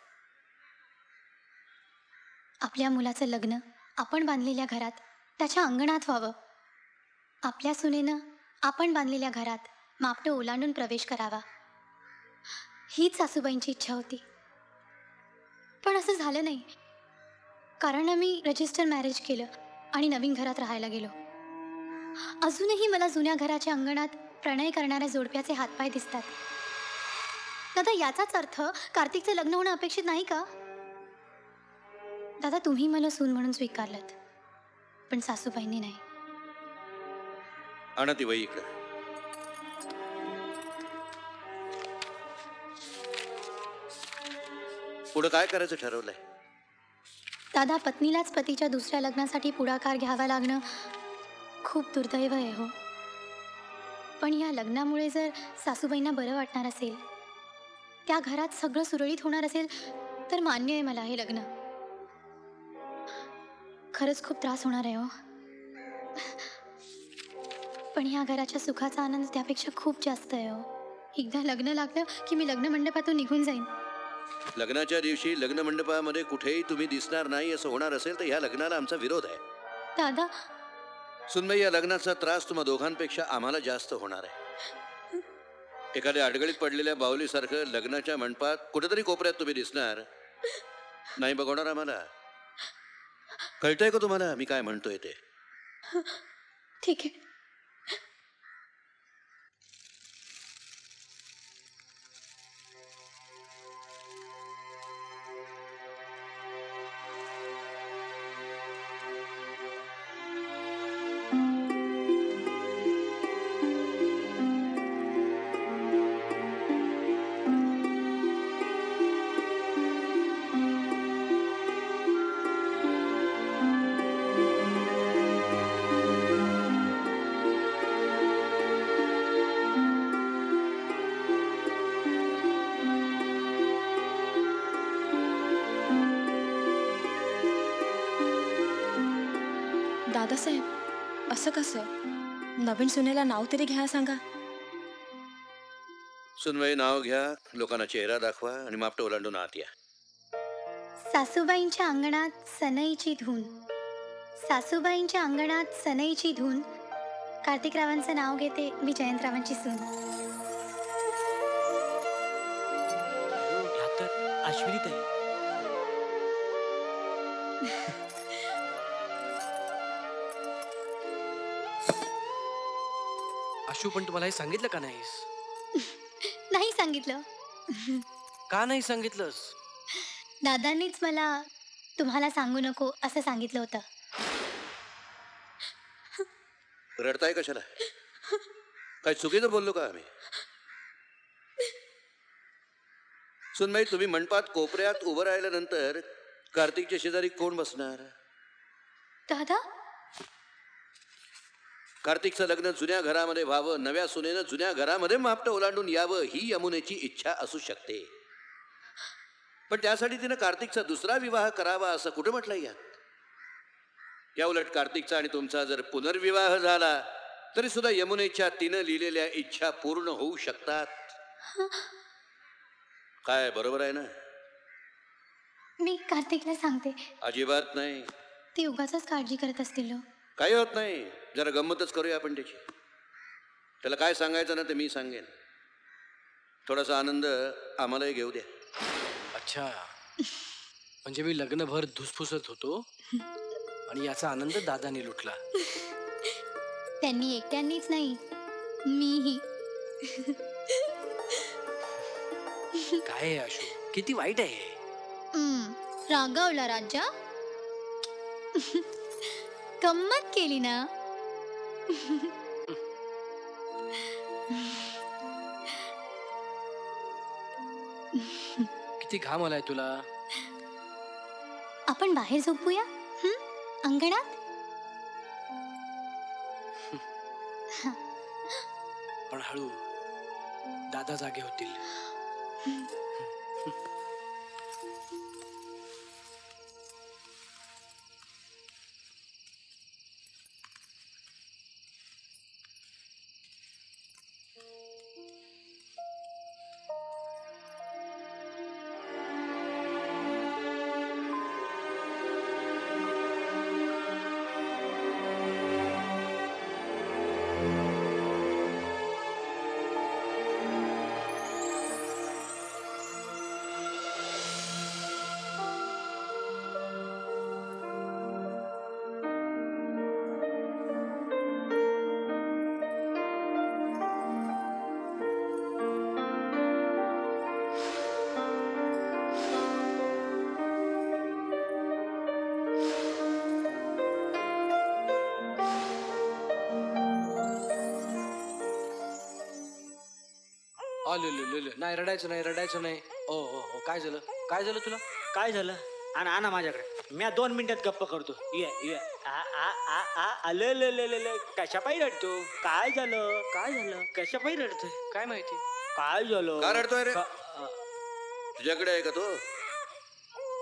आपल्या मुलाचं लग्न आपण बांधलेल्या घरात, त्याच्या अंगणात व्हावं. आपल्या सुनेनं आपण बांधलेल्या घरात मापटं ओलांडून प्रवेश करावा, हीच सासूबाईंची इच्छा होती. पण असं झालं नाही, कारण आम्ही रजिस्टर मॅरेज केलं आणि नवीन घरात राहायला गेलो. अजूनही मला जुन्या घराच्या अंगणात प्रणय करणाऱ्या जोडप्याचे हातपाय दिसतात. दादा, याचाच अर्थ कार्तिकचं लग्न होणं अपेक्षित नाही का? दादा, तुम्ही मला सून म्हणून स्वीकारलत, पण सासूबाईंनी नाही. आणा ती वही इकडे. पुढं काय करायचं ठरवलंय? दादा, पत्नीलाच पतीच्या दुसऱ्या लग्नासाठी पुढाकार घ्यावा लागणं खूप दुर्दैव आहे हो. पण या लग्नामुळे जर सासूबाईंना बरं वाटणार असेल, त्या घरात सगळं सुरळीत होणार असेल, तर मान्य आहे मला हे लग्न. खरंच खूप त्रास होणार आहे हो, पण ह्या घराच्या सुखाचा आनंद त्यापेक्षा खूप जास्त आहे हो. एकदा लग्न लागलं की मी लग्न मंडपातून निघून जाईन. लग्नाच्या दिवशी लग्न मंडपामध्ये कुठेही तुम्ही दिसणार नाही असं होणार असेल तर या लग्नाला आमचा विरोध आहे. दादा, सुनबाई, या लग्नाचा त्रास तुम्हा दोघांपेक्षा आम्हाला जास्त होणार आहे. एखाद्या अडगळीत पडलेल्या बाहुलीसारखं लग्नाच्या मंडपात कुठेतरी कोपऱ्यात तुम्ही दिसणार नाही, बघवणार आम्हाला. कळतंय का तुम्हाला मी काय म्हणतोय ते? ठीक आहे. दादासाहेब, असं कसं? नवीन सुनेला नाव तरी घ्या सांगा. सुनबाई, नाव घ्या, लोकांना चेहरा दाखवा आणि मापटं ओलांडून आत या. सासूबाईंच्या अंगणात सनईची धून, सासूबाईंच्या अंगणात सनईची धून. कार्तिकरावांचं नाव घेते मी, जयंतरावांची सून. अश्विनीताई, आशू, पण तुम्हाला हे सांगितलं का नाहीस? नाही सांगितलं. का नाही सांगितलंस? दादांनीच मला तुम्हाला सांगू नको असं सांगितलं होतं. रडताय कशाला? काय चुकीचं बोललो का आम्ही? सुनबाई, तुम्ही मंडपात कोपऱ्यात उभं राहिल्यानंतर कार्तिकच्या शेजारी कोण बसणार? दादा कार्तिकचं लग्न जुन्या घरामध्ये व्हावं, नव्या सुनेनं जुन्या घरामध्ये मापटं ओलांडून यावं ही यमुनेची इच्छा असू शकते. पण त्यासाठी तिनं कार्तिकचा दुसरा विवाह करावा असं कुठं म्हटलंय यात? या उलट कार्तिकचा आणि तुमचा जर पुनर्विवाह झाला तरी सुद्धा यमुनेच्या तिनं लिहिलेल्या इच्छा पूर्ण होऊ शकतात. काय बरोबर आहे ना? मी कार्तिकला सांगते. अजिबात नाही. ते उगाचच काळजी करत असतील हो. काही होत नाही. जरा गंमतच करूया आपण त्याची. त्याला काय सांगायचं ना ते मी सांगेन. थोडासा आनंद आम्हालाही घेऊ द्या. अच्छा, म्हणजे मी लग्नभर धुसफुसत होतो आणि याचा आनंद दादाने लुटला. त्यांनी एकट्यांनीच नाही, मीही. काय आहे आशू, किती वाईट आहे. रागावला राजा. गंमत केली ना. किती घाम आलाय तुला. आपण बाहेर झोपूया अंगणात. पण हळू, दादा जागे होतील. नाही रडायचं नाही, रडायचं नाही. ओ हो हो, काय झालं, काय झालं तुला? काय झालं? आणा माझ्याकडे, मी 2 मिनिटात गप्प करतो. ये ये आलं कशापायी रडतो? काय झालं? काय झालं? कशापायी रडतोय? काय माहिती काय झालं? का रडतोय रे? तुझ्याकडे आहे का तो?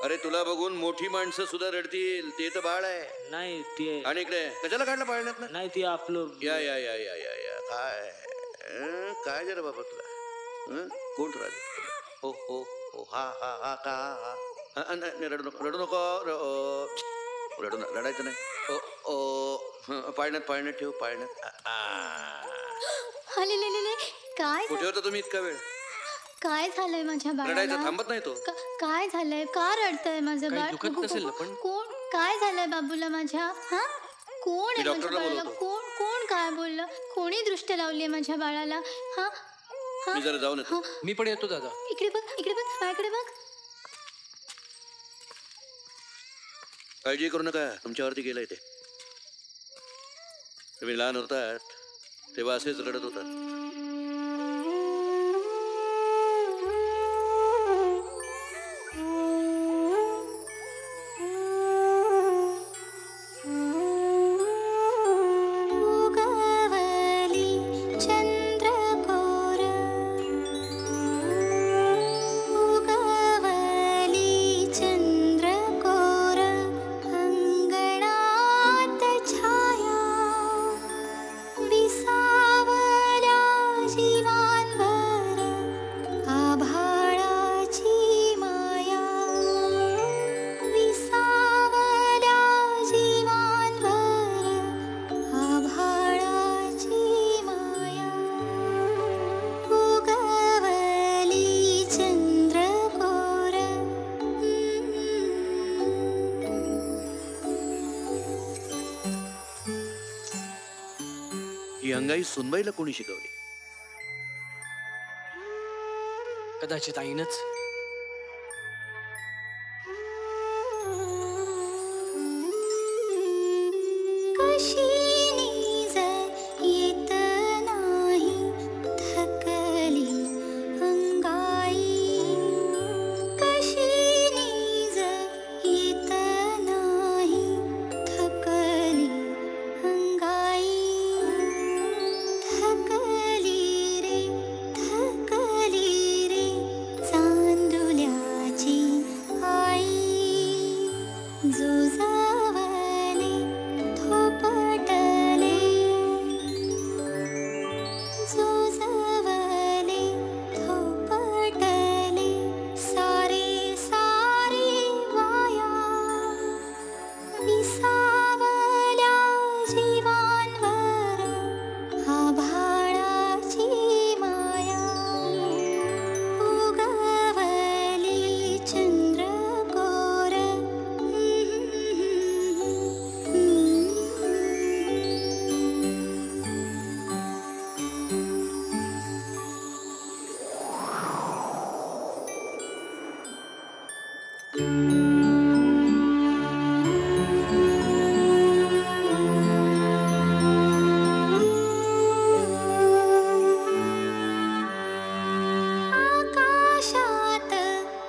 अरे तुला बघून मोठी माणसं सुद्धा रडतील. ते तर बाळ आहे. नाही ते. आणि इकडे कशाला काढलं पाळण्यात ना? नाही ते आपलं. या या या या या या काय काय झालं बाबा तुला? कोण राज? हो हो हो, हा हा हा का हा. नाही रडू नको, रडू नको, रडायचं नाही. ओ ओ, पाळण्यात ठेव, पाळण्यात. काय कुठे होता तुम्ही इतका वेळ? काय झालंय माझ्या बाळाला? रडायचं थांबत नाही तो. काय झालंय? का रडतंय माझं काही बाळ? दुखत नसेल ना पण? कोण काय झालंय बाबूला माझ्या? हा, कोण आहे माझ्या डॉक्टरला बाळाला? बोलवतो. कोण काय बोललं? कोणी दृष्ट लावली माझ्या बाळाला? हा, मी जरा जाऊन येतो. मी पण येतो दादा. इकडे बघ, इकडे बघ, माझ्याकडे बघ. काळजी करू नका, तुमच्यावरती गेलंय ते. तुम्ही लहान होतात तेव्हा असेच रडत होतात. ही अंगाई सुनबाईला कोणी शिकवली? कदाचित आईनच. आकाशात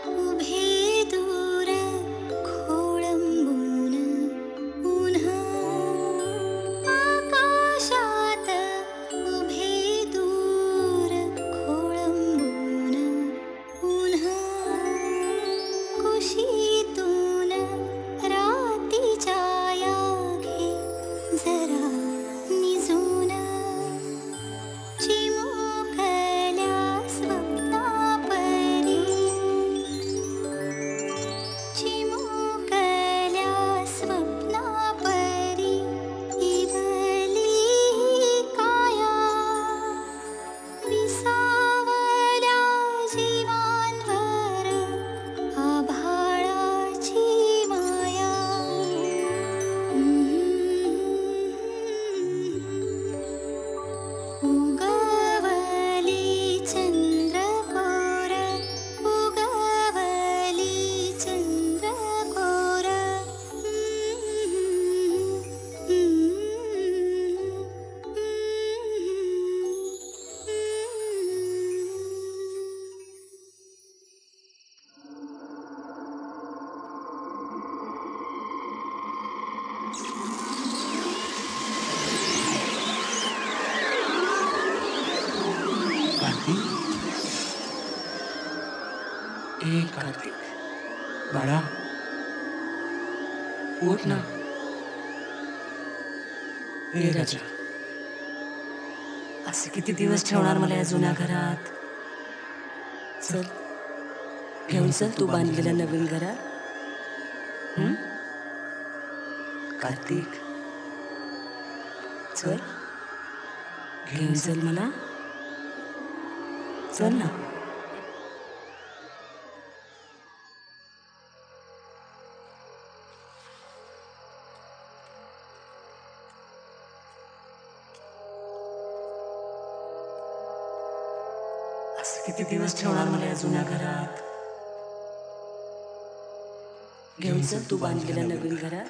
उभे दूर खोळंबून उन्हा आकाशात उभे दूर खोळंबून उन्हा कुशीतून रातीच्या या घे जरा निजून चिमुकल्या स्वप्नापरी चिमुकल्या स्वप्नापरी इवली काया विसावल्या जीवांवर आभाळाची माया उगवली चंद्रकोर उगवली चंद्रकोर कार्तिक ए कार्तिक बाळा उठ ना. ए राजा, असे किती दिवस ठेवणार मला या जुन्या घरात? चल घेऊन चल तू बांधलेल्या नवीन घरात. कार्तिक चल घेऊन चल मला. चल ना. असं किती दिवस ठेवणार मला या जुन्या घरात? घेऊन चल तू बांधलेल्या नवीन घरात.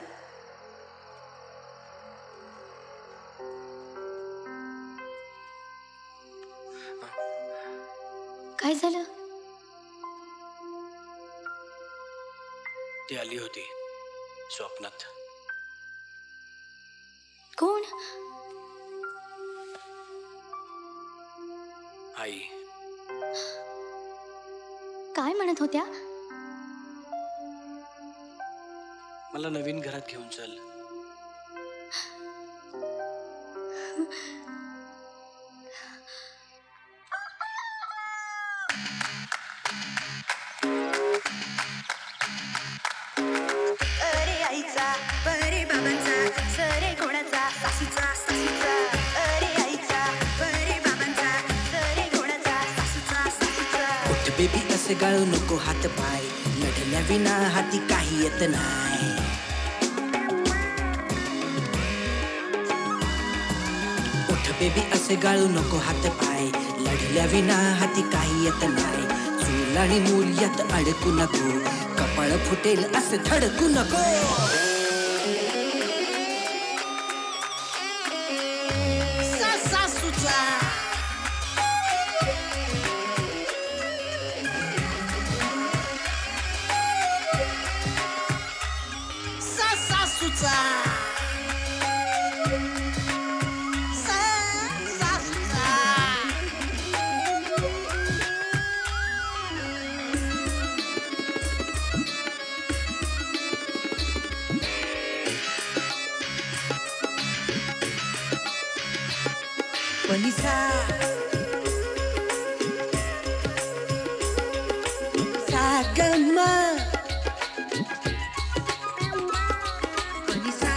काय झालं? ती आली होती स्वप्नात. कोण? आई. काय म्हणत होत्या? मला नवीन घरात घेऊन चल. अरे आईचा बरे बाबांचा सरे कोणाचा सासूचा सासूचा. अरे आईचा बरे बाबांचा सरे कोणाचा सासूचा सासूचा. उठ बेबी असे गाळू नको हात पाय लढल्या विना हाती काही येत नाही. उठ बेबी असे गाळू नको हात पाय लढल्या विना हाती काही येत नाही. चूल आणि मूल यात अडकू नको कपाळ फुटेल असे धडकू नको. सासूचा सासूचा सासूचा. पलिसा सागमा पलिसा.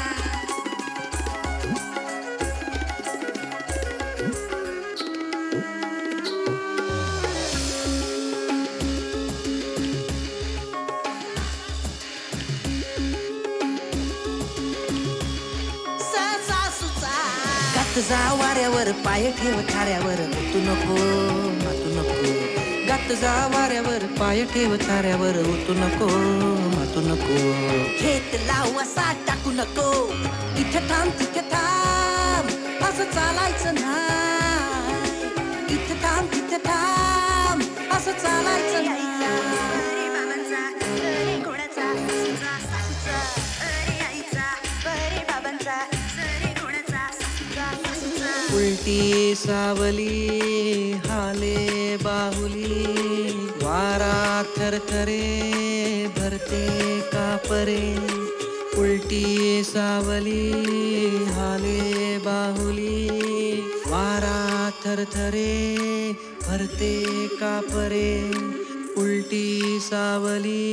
गात जा वाऱ्यावर पाय ठेव थाऱ्यावर तू नको मातू नको. गात वाहत जा वाऱ्यावर पाय ठेव ताऱ्यावर ओतू नको मातू नको खेत लावू असा टाकू नको इथं थांब तिथं थांब असं चालायचं नाही इथं थांब तिथं थांब असं चालायचं नाही उलटी सावली हाले बाहुली वारा थरथरे भरते कापरे उलटी सावली हाले बाहुली वारा थरथरे भरते कापरे उलटी सावली